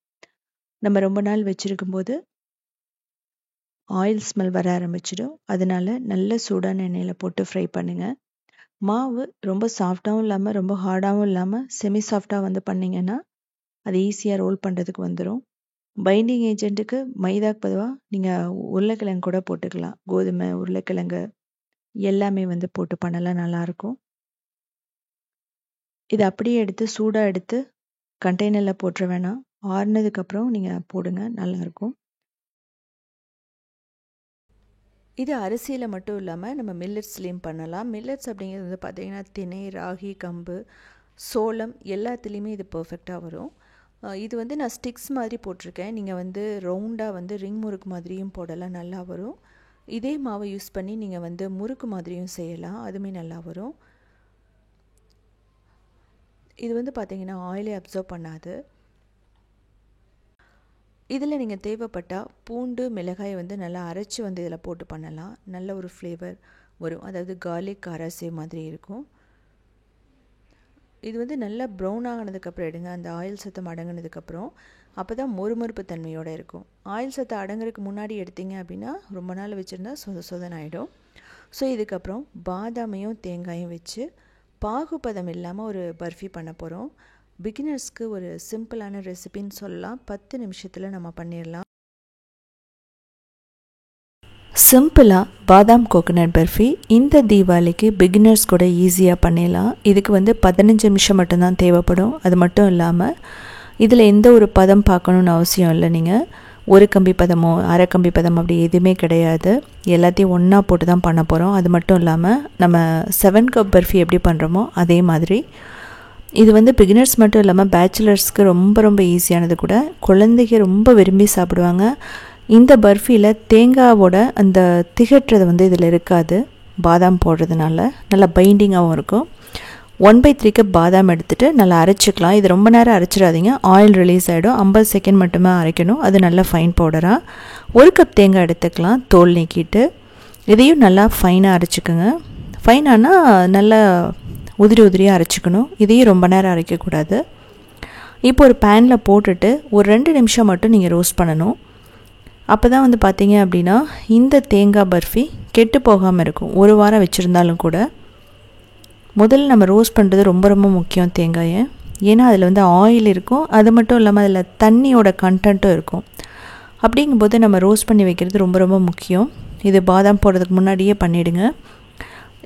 நம்ம ரொம்ப நாள் வச்சுருக்கும்போது ஆயில் ஸ்மெல் வர ஆரம்பிச்சிடும். அதனால நல்ல சூடான எண்ணெயில் போட்டு ஃப்ரை பண்ணுங்கள். மாவு ரொம்ப சாஃப்டாகவும் இல்லாமல் ரொம்ப ஹார்டாகவும் இல்லாமல் செமி சாஃப்டாக வந்து பண்ணிங்கன்னா அது ஈஸியாக ரோல் பண்ணுறதுக்கு வந்துடும். பைண்டிங் ஏஜென்ட்டுக்கு மைதாக்கு பதிலாக நீங்கள் உருளைக்கிழங்கு கூட போட்டுக்கலாம். கோதுமை, உருளைக்கிழங்கு எல்லாமே வந்து போட்டு பண்ணலாம், நல்லாயிருக்கும். இதை அப்படியே எடுத்து சூடாக எடுத்து கண்டெய்னரில் போட்டுற வேணாம். ஆறுனதுக்கப்புறம் நீங்கள் போடுங்க, நல்லாயிருக்கும். இது அரிசியில் மட்டும் இல்லாமல் நம்ம மில்லட்ஸ்லேயும் பண்ணலாம். மில்லட்ஸ் அப்படிங்கிறது வந்து பார்த்திங்கன்னா திணை, ராகி, கம்பு, சோளம் எல்லாத்துலேயுமே இது பர்ஃபெக்டாக வரும். இது வந்து நான் ஸ்டிக்ஸ் மாதிரி போட்டிருக்கேன். நீங்கள் வந்து ரவுண்டாக வந்து ரிங் முறுக்கு மாதிரியும் போடலாம், நல்லா வரும். இதே மாவை யூஸ் பண்ணி நீங்கள் வந்து முறுக்கு மாதிரியும் செய்யலாம், அதுவுமே நல்லா வரும். இது வந்து பார்த்திங்கன்னா ஆயிலே அப்சர்வ் பண்ணாது. இதில் நீங்கள் தேவைப்பட்டால் பூண்டு மிளகாயை வந்து நல்லா அரைச்சி வந்து இதில் போட்டு பண்ணலாம், நல்ல ஒரு ஃப்ளேவர் வரும். அதாவது கார்லிக் காராசே மாதிரி இருக்கும். இது வந்து நல்லா ப்ரௌன் ஆகினதுக்கப்புறம் எடுங்க, அந்த ஆயில் சத்தம் அடங்கினதுக்கப்புறம். அப்போ தான் மொறுமொறுப்பு தன்மையோடு இருக்கும். ஆயில் சத்தம் அடங்குறதுக்கு முன்னாடி எடுத்தீங்க அப்படின்னா ரொம்ப நாள் வச்சுருந்தா சொதன் ஆகிடும். ஸோ இதுக்கப்புறம் பாதாமையும் தேங்காயும் வச்சு பாகுபதம் இல்லாமல் ஒரு பர்ஃபி பண்ண போகிறோம். பிகினர்ஸ்க்கு ஒரு சிம்பிளான ரெசிபின்னு சொல்லலாம். 10 நிமிஷத்தில் நம்ம பண்ணிடலாம். சிம்பிளாக பாதாம் கோகோனட் பர்ஃபி இந்த தீபாவளிக்கு பிகினர்ஸ் கூட ஈஸியாக பண்ணிடலாம். இதுக்கு வந்து 15 நிமிஷம் மட்டும்தான் தேவைப்படும். அது மட்டும் இல்லாமல் இதில் எந்த ஒரு பதம் பார்க்கணுன்னு அவசியம் இல்லை. நீங்கள் ஒரு கம்பி பதமோ அரை கம்பி பதம் அப்படி எதுவுமே கிடையாது. எல்லாத்தையும் ஒன்றா போட்டு தான் பண்ண போகிறோம். அது மட்டும் இல்லாமல் நம்ம 7 கப் பர்ஃபி எப்படி பண்ணுறோமோ அதே மாதிரி. இது வந்து பிகினர்ஸ் மட்டும் இல்லாமல் பேச்சுலர்ஸ்க்கு ரொம்ப ரொம்ப ஈஸியானது கூட. குழந்தைங்க ரொம்ப விரும்பி சாப்பிடுவாங்க. இந்த பர்ஃபியில் தேங்காவோட அந்த திகட்டுறது வந்து இதில் இருக்காது, பாதாம் போடுறதுனால நல்லா பைண்டிங்காகவும் இருக்கும். 1/3 கப் பாதாம் எடுத்துகிட்டு நல்லா அரைச்சிக்கலாம். இது ரொம்ப நேரம் அரைச்சிடாதீங்க, ஆயில் ரிலீஸ் ஆகிடும். 50 செகண்ட் மட்டுமே அரைக்கணும். அது நல்லா ஃபைன் பவுடராக. 1 கப் தேங்காய் எடுத்துக்கலாம், தோல் நீக்கிட்டு. இதையும் நல்லா ஃபைனாக அரைச்சிக்கோங்க. ஃபைனானால் நல்லா உதிரியாக அரைச்சிக்கணும். இதையும் ரொம்ப நேரம் அரைக்கக்கூடாது. இப்போ ஒரு பேனில் போட்டுட்டு ஒரு 2 நிமிஷம் மட்டும் நீங்கள் ரோஸ்ட் பண்ணணும். அப்போ தான் வந்து பார்த்தீங்க அப்படின்னா இந்த தேங்காய் பர்ஃபி கெட்டு போகாமல் இருக்கும். ஒரு வாரம் வச்சுருந்தாலும் கூட. முதல்ல நம்ம ரோஸ்ட் பண்ணுறது ரொம்ப ரொம்ப முக்கியம் தேங்காயை. ஏன்னா அதில் வந்து ஆயில் இருக்கும், அது மட்டும் இல்லாமல் அதில் தண்ணியோட கண்டென்ட்டும் இருக்கும். அப்படிங்கும்போது நம்ம ரோஸ்ட் பண்ணி வைக்கிறது ரொம்ப ரொம்ப முக்கியம். இது பாதாம் போடுறதுக்கு முன்னாடியே பண்ணிவிடுங்க.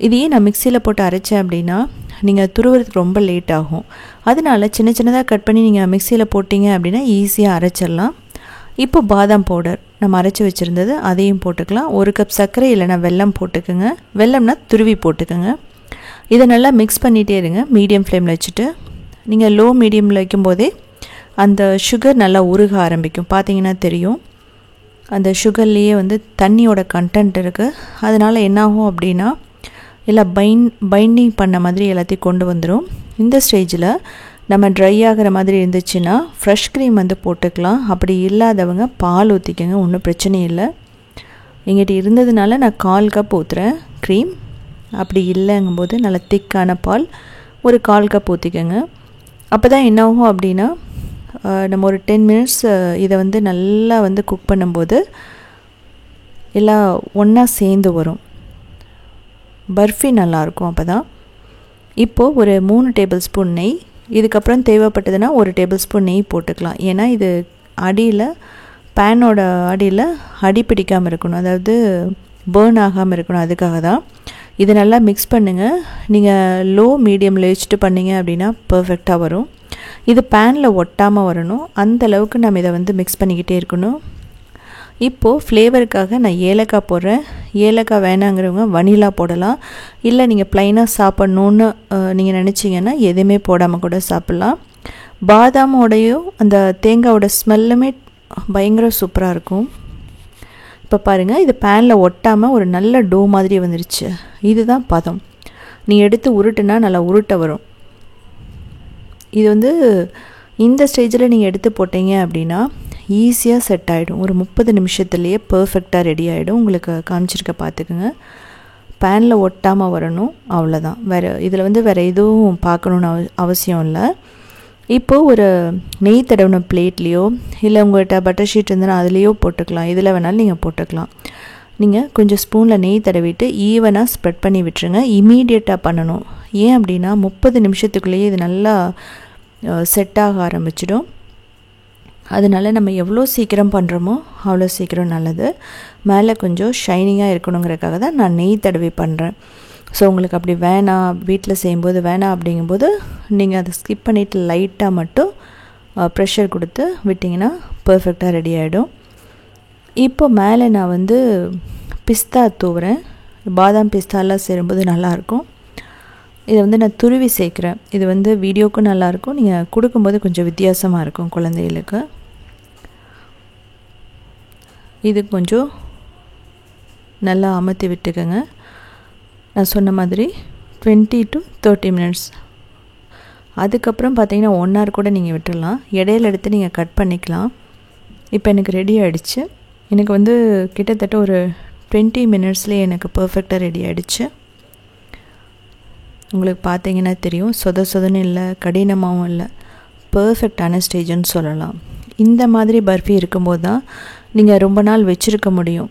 இதையே நான் மிக்சியில் போட்டு அரைச்சேன் அப்படின்னா நீங்கள் துருவுறதுக்கு ரொம்ப லேட் ஆகும். அதனால சின்ன சின்னதாக கட் பண்ணி நீங்கள் மிக்சியில் போட்டிங்க அப்படின்னா ஈஸியாக அரைச்சிடலாம். இப்போ பாதாம் பவுடர் நம்ம அரைச்சி வச்சுருந்தது அதையும் போட்டுக்கலாம். 1 கப் சர்க்கரை இல்லைனா வெல்லம் போட்டுக்குங்க. வெல்லம்னா துருவி போட்டுக்குங்க. இதை நல்லா மிக்ஸ் பண்ணிகிட்டே இருங்க, மீடியம் ஃப்ளேமில் வச்சுட்டு. நீங்கள் லோ மீடியமில் வைக்கும்போதே அந்த சுகர் நல்லா உருக ஆரம்பிக்கும். பார்த்தீங்கன்னா தெரியும், அந்த சுகர்லேயே வந்து தண்ணியோட கண்டென்ட் இருக்குது. அதனால் என்னாகும் அப்படின்னா எல்லாம் பைண்டிங் பண்ண மாதிரி எல்லாத்தையும் கொண்டு வந்துடும். இந்த ஸ்டேஜில் நம்ம ட்ரை ஆகிற மாதிரி இருந்துச்சுன்னா ஃப்ரெஷ் க்ரீம் வந்து போட்டுக்கலாம். அப்படி இல்லாதவங்க பால் ஊற்றிக்கங்க, ஒன்றும் பிரச்சனை இல்லை. எங்கிட்ட இருந்ததுனால நான் 1/4 கப் ஊற்றுறேன் க்ரீம். அப்படி இல்லைங்கும்போது நல்லா திக்கான பால் ஒரு 1/4 கப் ஊற்றிக்கோங்க. அப்போ தான் என்னாகும் அப்படின்னா நம்ம ஒரு 10 மினிட்ஸ் இதை வந்து நல்லா வந்து குக் பண்ணும்போது எல்லாம் ஒன்றா சேர்ந்து வரும். பர்ஃபி நல்லாயிருக்கும் அப்போ தான். இப்போது ஒரு 3 டேபிள் ஸ்பூன் நெய், இதுக்கப்புறம் தேவைப்பட்டதுன்னா 1 டேபிள் ஸ்பூன் நெய் போட்டுக்கலாம். ஏன்னா இது அடியில் பேனோட அடியில் அடி பிடிக்காமல் இருக்கணும், அதாவது பேர்ன் ஆகாமல் இருக்கணும். அதுக்காக தான். இது நல்லா மிக்ஸ் பண்ணுங்கள். நீங்கள் லோ மீடியமில் வச்சுட்டு பண்ணிங்க அப்படின்னா பர்ஃபெக்டாக வரும். இது பேனில் ஒட்டாமல் வரணும், அந்த அளவுக்கு நம்ம இதை வந்து மிக்ஸ் பண்ணிக்கிட்டே இருக்கணும். இப்போது ஃப்ளேவருக்காக நான் ஏலக்காய் போடுறேன். ஏலக்காய் வேணாங்கிறவங்க வனிலா போடலாம். இல்லை நீங்கள் ப்ளைனாக சாப்பிட்ணுன்னு நீங்கள் நினச்சிங்கன்னா எதுவுமே போடாமல் கூட சாப்பிட்லாம். பாதாமோடையும் அந்த தேங்காயோட ஸ்மெல்லுமே பயங்கர சூப்பராக இருக்கும். இப்போ பாருங்கள், இது பேனில் ஒட்டாமல் ஒரு நல்ல டோ மாதிரி வந்துருச்சு. இதுதான் பதம். நீ எடுத்து உருட்டுனா நல்லா உருட்ட வரும். இது வந்து இந்த ஸ்டேஜில் நீங்கள் எடுத்து போட்டீங்க அப்படின்னா ஈஸியாக செட் ஆகிடும். ஒரு 30 நிமிஷத்துலேயே பர்ஃபெக்டாக ரெடி ஆகிடும். உங்களுக்கு காமிச்சிருக்க பார்த்துக்குங்க. பேனில் ஒட்டாமல் வரணும், அவ்வளோதான். இதில் வந்து வேறு எதுவும் பார்க்கணுன்னு அவசியம் இல்லை. இப்போது ஒரு நெய் தடவின பிளேட்லேயோ இல்லை உங்கள்கிட்ட பட்டர் ஷீட் இருந்ததுன்னா அதுலேயோ போட்டுக்கலாம். இதில் வேணாலும் நீங்கள் போட்டுக்கலாம். நீங்கள் கொஞ்சம் ஸ்பூனில் நெய் தடவிட்டு ஈவனாக ஸ்ப்ரெட் பண்ணி விட்டுருங்க. இமீடியட்டாக பண்ணணும். ஏன் அப்படின்னா 30 நிமிஷத்துக்குள்ளேயே இது நல்லா செட் ஆக ஆரம்பிச்சிடும். அதனால் நம்ம எவ்வளோ சீக்கிரம் பண்ணுறோமோ அவ்வளோ சீக்கிரம் நல்லது. மேலே கொஞ்சம் ஷைனிங்காக இருக்கணுங்கிறதுக்காக தான் நான் நெய் தடவி பண்ணுறேன். ஸோ உங்களுக்கு அப்படி வேணாம், வீட்டில் செய்யும்போது வேணாம் அப்படிங்கும்போது நீங்கள் அதை ஸ்கிப் பண்ணிவிட்டு லைட்டாக மட்டும் ப்ரெஷர் கொடுத்து விட்டிங்கன்னா பர்ஃபெக்டாக ரெடி ஆகிடும். இப்போ மேலே நான் வந்து பிஸ்தா தூவுறேன். பாதாம் பிஸ்தாலாம் சேரும்போது நல்லாயிருக்கும். இதை வந்து நான் துருவி சேர்க்குறேன். இது வந்து வீடியோக்கும் நல்லாயிருக்கும், நீங்கள் கொடுக்கும்போது கொஞ்சம் வித்தியாசமாக இருக்கும் குழந்தைகளுக்கு. இது கொஞ்சம் நல்லா அமர்த்தி விட்டுக்கோங்க. நான் சொன்ன மாதிரி 20 to 30 மினிட்ஸ். அதுக்கப்புறம் பார்த்தீங்கன்னா 1 hour கூட நீங்கள் விட்டுடலாம். இடையில எடுத்து நீங்கள் கட் பண்ணிக்கலாம். இப்போ எனக்கு ரெடி ஆகிடுச்சு. எனக்கு வந்து கிட்டத்தட்ட ஒரு 20 மினிட்ஸ்லேயே எனக்கு பர்ஃபெக்டாக ரெடி ஆகிடுச்சு. உங்களுக்கு பார்த்தீங்கன்னா தெரியும், சொதன்னு இல்லை, கடினமாகவும் இல்லை, பர்ஃபெக்டான ஸ்டேஜுன்னு சொல்லலாம். இந்த மாதிரி பர்ஃபி இருக்கும்போது தான் நீங்கள் ரொம்ப நாள் வச்சுருக்க முடியும்.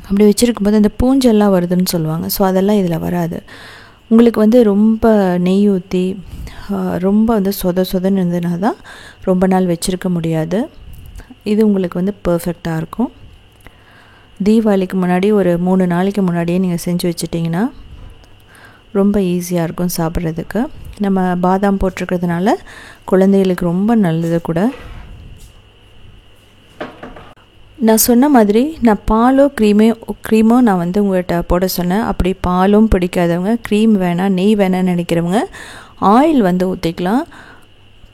அப்படி வச்சுருக்கும்போது அந்த பூஞ்செல்லாம் வருதுன்னு சொல்லுவாங்க. ஸோ அதெல்லாம் இதில் வராது. உங்களுக்கு வந்து ரொம்ப நெய் ஊற்றி ரொம்ப வந்து சொதன்னு இருந்ததுனா தான் ரொம்ப நாள் வச்சுருக்க முடியாது. இது உங்களுக்கு வந்து பர்ஃபெக்டாக இருக்கும். தீபாவளிக்கு முன்னாடி ஒரு 3 நாளைக்கு முன்னாடியே நீங்கள் செஞ்சு வச்சிட்டிங்கன்னா ரொம்ப ஈஸியாக இருக்கும் சாப்பிட்றதுக்கு. நம்ம பாதாம் போட்டிருக்கிறதுனால குழந்தைகளுக்கு ரொம்ப நல்லது கூட. நான் சொன்ன மாதிரி நான் பாலோ க்ரீமோ நான் வந்து உங்கள்கிட்ட போட சொன்னேன். அப்படி பாலும் பிடிக்காதவங்க, க்ரீம் வேணாம், நெய் வேணாம்னு நினைக்கிறவங்க ஆயில் வந்து ஊற்றிக்கலாம்.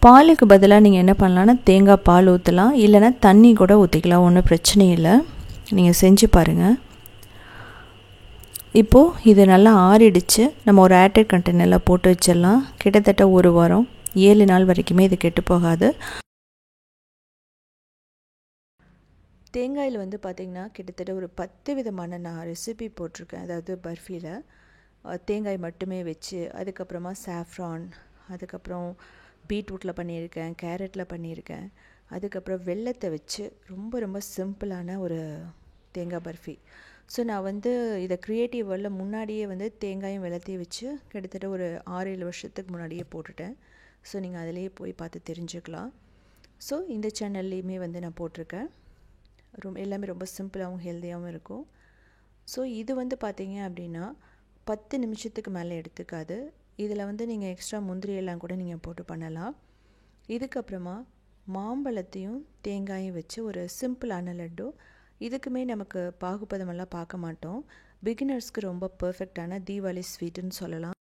பாலுக்கு பதிலாக நீங்கள் என்ன பண்ணலான்னா தேங்காய் பால் ஊற்றலாம், இல்லைனா தண்ணி கூட ஊற்றிக்கலாம், ஒன்றும் பிரச்சனை இல்லை. நீங்கள் செஞ்சு பாருங்கள். இப்போது இது நல்லா ஆறிடுச்சு. நம்ம ஒரு ஏர்டைட் கண்டெய்னரில் போட்டு வச்சிடலாம். கிட்டத்தட்ட 1 வாரம் 7 நாள் வரைக்குமே இது கெட்டு போகாது. தேங்காயில் வந்து பார்த்திங்கன்னா கிட்டத்தட்ட ஒரு 10 விதமான நான் ரெசிபி போட்டிருக்கேன். அதாவது பர்ஃபியில் தேங்காய் மட்டுமே வச்சு, அதுக்கப்புறமா சாஃப்ரான், அதுக்கப்புறம் பீட்ரூட்டில் பண்ணியிருக்கேன், கேரட்டில் பண்ணியிருக்கேன், அதுக்கப்புறம் வெல்லத்தை வச்சு ரொம்ப ரொம்ப சிம்பிளான ஒரு தேங்காய் பர்ஃபி. ஸோ நான் வந்து இதை க்ரியேட்டிவ் வேர்ல்டில் முன்னாடியே வந்து தேங்காயும் வெல்லத்தையும் வச்சு கிட்டத்தட்ட ஒரு 6-7 வருஷத்துக்கு முன்னாடியே போட்டுட்டேன். ஸோ நீங்கள் அதிலேயே போய் பார்த்து தெரிஞ்சுக்கலாம். ஸோ இந்த சேனல்லையுமே வந்து நான் போட்டிருக்கேன். எல்லாமே ரொம்ப சிம்பிளாகவும் ஹெல்த்தியாகவும் இருக்கும். ஸோ இது வந்து பார்த்தீங்க அப்படின்னா 10 நிமிஷத்துக்கு மேலே எடுத்துக்காது. இதில் வந்து நீங்கள் எக்ஸ்ட்ரா முந்திரியெல்லாம் கூட நீங்கள் போட்டு பண்ணலாம். இதுக்கப்புறமா மாம்பழத்தையும் தேங்காயும் வச்சு ஒரு சிம்பிளான லட்டு. இதுக்குமே நமக்கு பாகுபதமெல்லாம் பார்க்க மாட்டோம். பிகினர்ஸ்க்கு ரொம்ப பர்ஃபெக்டான தீபாவளி ஸ்வீட்டுன்னு சொல்லலாம்.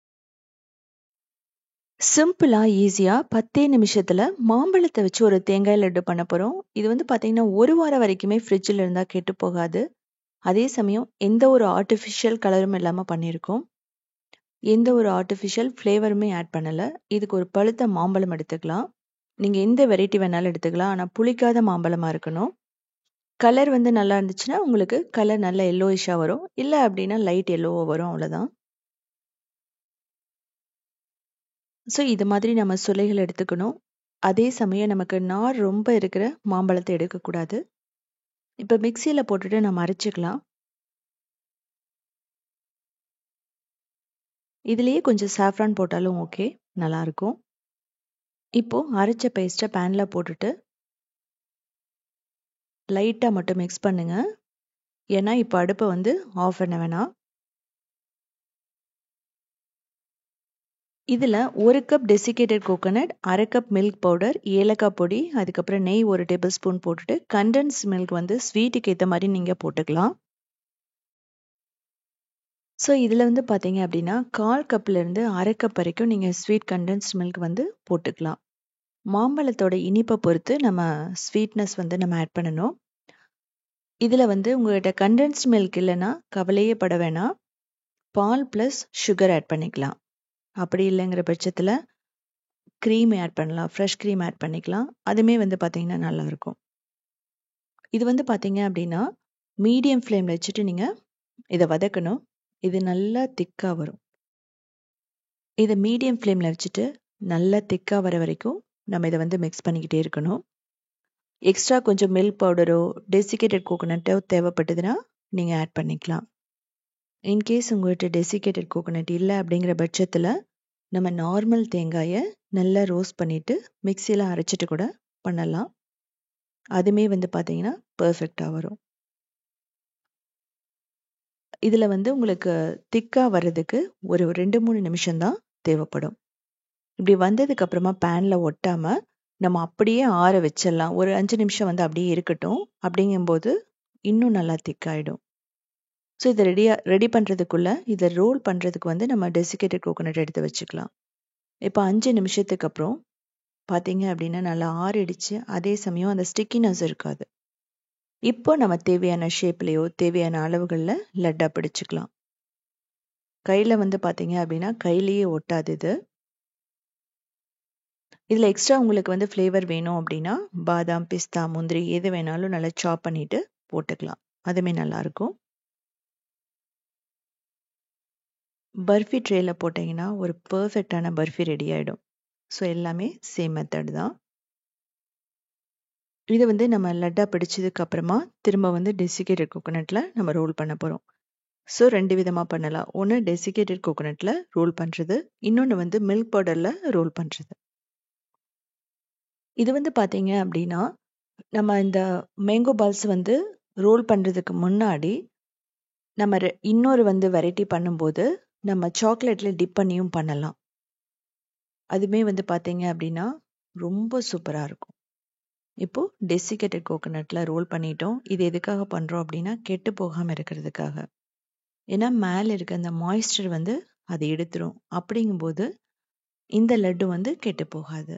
சிம்பிளாக ஈஸியாக 10 நிமிஷத்தில் மாம்பழத்தை வச்சு ஒரு தேங்காய் லட்டு பண்ண போகிறோம். இது வந்து பார்த்திங்கன்னா 1 வாரம் வரைக்குமே ஃப்ரிட்ஜில் இருந்தால் கெட்டு போகாது. அதே சமயம் எந்த ஒரு ஆர்டிஃபிஷியல் கலரும் இல்லாமல் பண்ணியிருக்கோம். எந்த ஒரு ஆர்டிஃபிஷியல் ஃப்ளேவருமே ஆட் பண்ணலை. இதுக்கு ஒரு பழுத்த மாம்பழம் எடுத்துக்கலாம். நீங்கள் எந்த வெரைட்டி வேணாலும் எடுத்துக்கலாம், ஆனால் புளிக்காத மாம்பழமாக இருக்கணும். கலர் வந்து நல்லா இருந்துச்சுன்னா உங்களுக்கு கலர் நல்லா எல்லோயிஷாக வரும், இல்லை அப்படின்னா லைட் எல்லோவாக வரும், அவ்வளோதான். ஸோ இது மாதிரி நம்ம சுளைகள் எடுத்துக்கணும். அதே சமயம் நமக்கு நார் ரொம்ப இருக்கிற மாம்பழத்தை எடுக்கக்கூடாது. இப்போ மிக்சியில் போட்டுட்டு நம்ம அரைச்சிக்கலாம். இதுலேயே கொஞ்சம் சாஃப்ரான் போட்டாலும் ஓகே, நல்லாயிருக்கும். இப்போது அரைச்ச பேஸ்ட்டை பேனில் போட்டுட்டு லைட்டாக மட்டும் மிக்ஸ் பண்ணுங்கள். ஏன்னா இப்போ அடுப்பை வந்து ஆஃப் பண்ண வேணாம். இதில் 1 cup desiccated coconut, 1/2 cup milk powder, ஏலக்காய் பொடி, அதுக்கப்புறம் நெய் 1 டேபிள் ஸ்பூன் போட்டுட்டு கண்டென்ஸ் மில்க் வந்து ஸ்வீட்டுக்கு ஏற்ற மாதிரி நீங்கள் போட்டுக்கலாம். ஸோ இதில் வந்து பார்த்தீங்க அப்படின்னா 1/4 கப்லேருந்து 1/2 கப் வரைக்கும் நீங்கள் ஸ்வீட் கண்டென்ஸ்ட் மில்க் வந்து போட்டுக்கலாம். மாம்பழத்தோட இனிப்பை பொறுத்து நம்ம ஸ்வீட்னஸ் வந்து நம்ம ஆட் பண்ணணும். இதில் வந்து உங்கள்கிட்ட கண்டென்ஸ்ட் மில்க் இல்லைன்னா கவலையே பட வேணாம், பால் ப்ளஸ் சுகர் ஆட் பண்ணிக்கலாம். அப்படி இல்லைங்கிற பட்சத்தில் க்ரீம் ஆட் பண்ணலாம், ஃப்ரெஷ் க்ரீம் ஆட் பண்ணிக்கலாம். அதுவுமே வந்து பார்த்தீங்கன்னா நல்லாயிருக்கும். இது வந்து பார்த்தீங்க அப்படின்னா மீடியம் ஃப்ளேமில் வச்சுட்டு நீங்கள் இதை வதக்கணும். இது நல்லா திக்காக வரும். இதை மீடியம் ஃப்ளேமில் வச்சுட்டு நல்லா திக்காக வர வரைக்கும் நம்ம இதை வந்து மிக்ஸ் பண்ணிக்கிட்டே இருக்கணும். எக்ஸ்ட்ரா கொஞ்சம் மில்க் பவுடரோ டெசிகேட்டட் கோகோனட்டோ தேவைப்பட்டதுன்னா நீங்கள் ஆட் பண்ணிக்கலாம். இன்கேஸ் உங்கள்கிட்ட டெசிகேட்டட் கோகோனட் இல்லை அப்படிங்கிற பட்சத்தில் நம்ம நார்மல் தேங்காயை நல்லா ரோஸ்ட் பண்ணிவிட்டு மிக்சியில் அரைச்சிட்டு கூட பண்ணலாம். அதுவுமே வந்து பார்த்தீங்கன்னா பர்ஃபெக்டாக வரும். இதில் வந்து உங்களுக்கு திக்காக வர்றதுக்கு ஒரு 2-3 நிமிஷம்தான் தேவைப்படும். இப்படி வந்ததுக்கப்புறமா பேனில் ஒட்டாமல் நம்ம அப்படியே ஆற வச்சிடலாம். ஒரு 5 நிமிஷம் வந்து அப்படியே இருக்கட்டும். அப்படிங்கும்போது இன்னும் நல்லா திக்காயிடும். ஸோ இதை ரெடி பண்ணுறதுக்குள்ளே இதை ரோல் பண்ணுறதுக்கு வந்து நம்ம டெசிகேட்டட் கோகோனட் எடுத்து வச்சுக்கலாம். இப்போ 5 நிமிஷத்துக்கு அப்புறம் பார்த்தீங்க அப்படின்னா நல்லா ஆறிடுச்சு. அதே சமயம் அந்த ஸ்டிக்கினஸ் இருக்காது. இப்போ நம்ம தேவையான ஷேப்லேயோ தேவையான அளவுகளில் லட்டாக பிடிச்சிக்கலாம். கையில் வந்து பார்த்தீங்க அப்படின்னா கையிலேயே ஒட்டாது இது. இதில் எக்ஸ்ட்ரா உங்களுக்கு வந்து ஃப்ளேவர் வேணும் அப்படின்னா பாதாம், பிஸ்தா, முந்திரி எது வேணாலும் நல்லா சாப் பண்ணிட்டு போட்டுக்கலாம். அதுவுமே நல்லாயிருக்கும். பர்ஃபி ட்ரேயில் போட்டிங்கன்னா ஒரு பர்ஃபெக்டான பர்ஃபி ரெடி ஆகிடும். ஸோ எல்லாமே சேம் மெத்தட் தான். இது வந்து நம்ம லட்டா பிடிச்சதுக்கு அப்புறமா திரும்ப வந்து டெசிகேட்டட் கோகோனட்டில் நம்ம ரோல் பண்ண போகிறோம். ஸோ 2 விதமாக பண்ணலாம். ஒன்று டெசிகேட்டட் கோகோனட்டில் ரோல் பண்ணுறது, இன்னொன்று வந்து மில்க் பவுடரில் ரோல் பண்ணுறது. இது வந்து பார்த்தீங்க அப்படின்னா நம்ம இந்த மேங்கோ பால்ஸ் வந்து ரோல் பண்ணுறதுக்கு முன்னாடி நம்ம இன்னொரு வந்து வெரைட்டி பண்ணும்போது நம்ம சாக்லேட்டில் டிப் பண்ணியும் பண்ணலாம். அதுவுமே வந்து பார்த்தீங்க அப்படின்னா ரொம்ப சூப்பராக இருக்கும். இப்போது டெசிகேட்டட் கோகோனட்டில் ரோல் பண்ணிட்டோம். இது எதுக்காக பண்ணுறோம் அப்படின்னா கெட்டு போகாமல் இருக்கிறதுக்காக. ஏன்னா மேலே இருக்க அந்த மாய்ஸ்சர் வந்து அதை எடுத்துரும். அப்படிங்கும்போது இந்த லட்டு வந்து கெட்டு போகாது.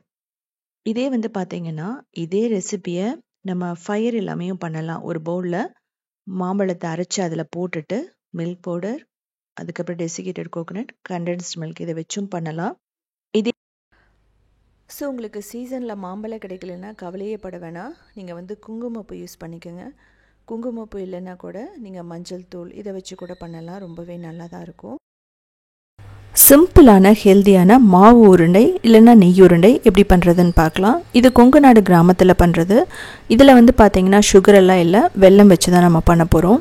இதே வந்து பார்த்தீங்கன்னா இதே ரெசிபியை நம்ம ஃபயர் எல்லாமே பண்ணலாம். ஒரு பவுலில் மாம்பழத்தை அரைச்சி அதில் போட்டுட்டு மில்க் பவுடர், அதுக்கப்புறம் டெசிகேட்டட் கோகோனட், கண்டென்ஸ்ட் மில்க் இதை வச்சும் பண்ணலாம். இதே ஸோ உங்களுக்கு சீசனில் மாம்பழம் கிடைக்கலன்னா கவலையே பட வேணாம். நீங்கள் வந்து குங்குமப்பூ யூஸ் பண்ணிக்கோங்க. குங்குமப்பூ இல்லைன்னா கூட நீங்கள் மஞ்சள் தூள் இதை வச்சு கூட பண்ணலாம். ரொம்பவே நல்லா தான் இருக்கும். சிம்பிளான ஹெல்த்தியான மாவு உருண்டை இல்லைன்னா நெய் உருண்டை எப்படி பண்ணுறதுன்னு பார்க்கலாம். இது கொங்கு நாடு கிராமத்தில் பண்ணுறது. இதில் வந்து பார்த்திங்கன்னா சுகரெல்லாம் இல்லை, வெல்லம் வச்சு தான் நம்ம பண்ண போகிறோம்.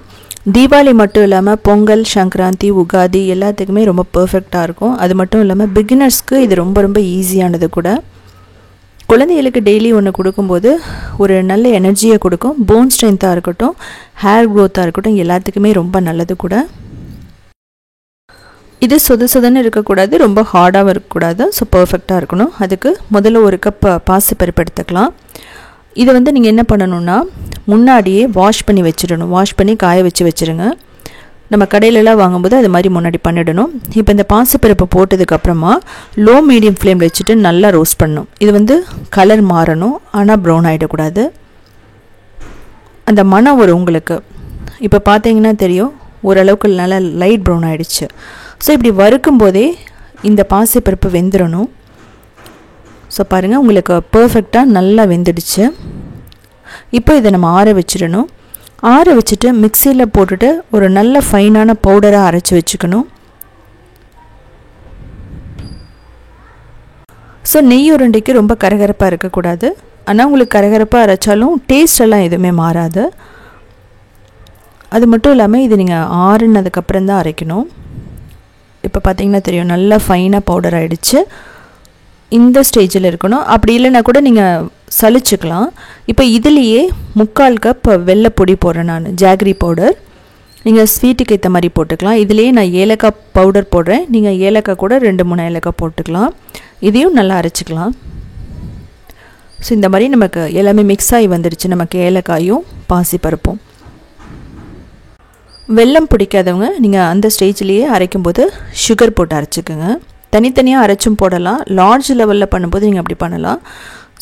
தீபாவளி மட்டும் இல்லாமல் பொங்கல், சங்கராந்தி, உகாதி எல்லாத்துக்குமே ரொம்ப பர்ஃபெக்டாக இருக்கும். அது மட்டும் இல்லாமல் பிகினர்ஸ்க்கு இது ரொம்ப ரொம்ப ஈஸியானது கூட. குழந்தைகளுக்கு டெய்லி ஒன்று கொடுக்கும்போது ஒரு நல்ல எனர்ஜியை கொடுக்கும். போன் ஸ்ட்ரென்த்தாக இருக்கட்டும், ஹேர் க்ரோத்தாக இருக்கட்டும், எல்லாத்துக்குமே ரொம்ப நல்லது கூட. இது சொதன்னு இருக்கக்கூடாது, ரொம்ப ஹார்டாகவும் இருக்கக்கூடாது. ஸோ பர்ஃபெக்டாக இருக்கணும். அதுக்கு முதல்ல ஒரு கப் பாசிப்பருப்பு எடுத்துக்கலாம். இதை வந்து நீங்கள் என்ன பண்ணணுன்னா முன்னாடியே வாஷ் பண்ணி வச்சிடணும். வாஷ் பண்ணி காய வச்சுருங்க. நம்ம கடையிலலாம் வாங்கும்போது அது மாதிரி முன்னாடி பண்ணிடணும். இப்போ இந்த பாசிப்பருப்பு போட்டதுக்கப்புறமா லோ மீடியம் ஃப்ளேமில் வச்சுட்டு நல்லா ரோஸ்ட் பண்ணணும். இது வந்து கலர் மாறணும், ஆனால் ப்ரௌன் ஆகிடக்கூடாது. அந்த மணம் வரும் உங்களுக்கு. இப்போ பார்த்தீங்கன்னா தெரியும், ஓரளவுக்கு நல்லா லைட் ப்ரௌன் ஆகிடுச்சு. ஸோ இப்படி வறுக்கும் போதே இந்த பாசிப்பருப்பு வெந்துடணும். ஸோ பாருங்கள், உங்களுக்கு பர்ஃபெக்டாக நல்லா வெந்துடுச்சு. இப்போ இதை நம்ம ஆற வச்சிடணும். ஆற வச்சுட்டு மிக்சியில் போட்டுட்டு ஒரு நல்ல ஃபைனான பவுடராக அரைச்சி வச்சுக்கணும். ஸோ நெய் உருண்டைக்கு ரொம்ப கரகரப்பாக இருக்கக்கூடாது. ஆனால் உங்களுக்கு கரகரப்பாக அரைச்சாலும் டேஸ்டெல்லாம் எதுவுமே மாறாது. அது மட்டும் இல்லாமல் இது நீங்கள் ஆறுனதுக்கப்புறம் தான் அரைக்கணும். இப்போ பார்த்தீங்கன்னா தெரியும், நல்லா ஃபைனாக பவுடர் ஆகிடுச்சு. இந்த ஸ்டேஜில் இருக்கணும். அப்படி இல்லைன்னா கூட நீங்கள் சலிச்சுக்கலாம். இப்போ இதுலேயே 3/4 கப் வெள்ளைப்பொடி போடுறேன் நான், ஜாகரி பவுடர். நீங்கள் ஸ்வீட்டுக்கு ஏற்ற மாதிரி போட்டுக்கலாம். இதுலேயே நான் ஏலக்காய் பவுடர் போடுறேன். நீங்கள் ஏலக்காய் கூட 2-3 ஏலக்காய் போட்டுக்கலாம். இதையும் நல்லா அரைச்சிக்கலாம். ஸோ இந்த மாதிரி நமக்கு எல்லாமே மிக்ஸ் ஆகி வந்துடுச்சு. நமக்கு ஏலக்காயும் பாசிப்பருப்பும். வெல்லம் பிடிக்காதவங்க நீங்கள் அந்த ஸ்டேஜ்லேயே அரைக்கும்போது சுகர் போட்டு அரைச்சிக்கோங்க. தனித்தனியாக அரைச்சும் போடலாம். லார்ஜ் லெவலில் பண்ணும்போது நீங்கள் அப்படி பண்ணலாம்.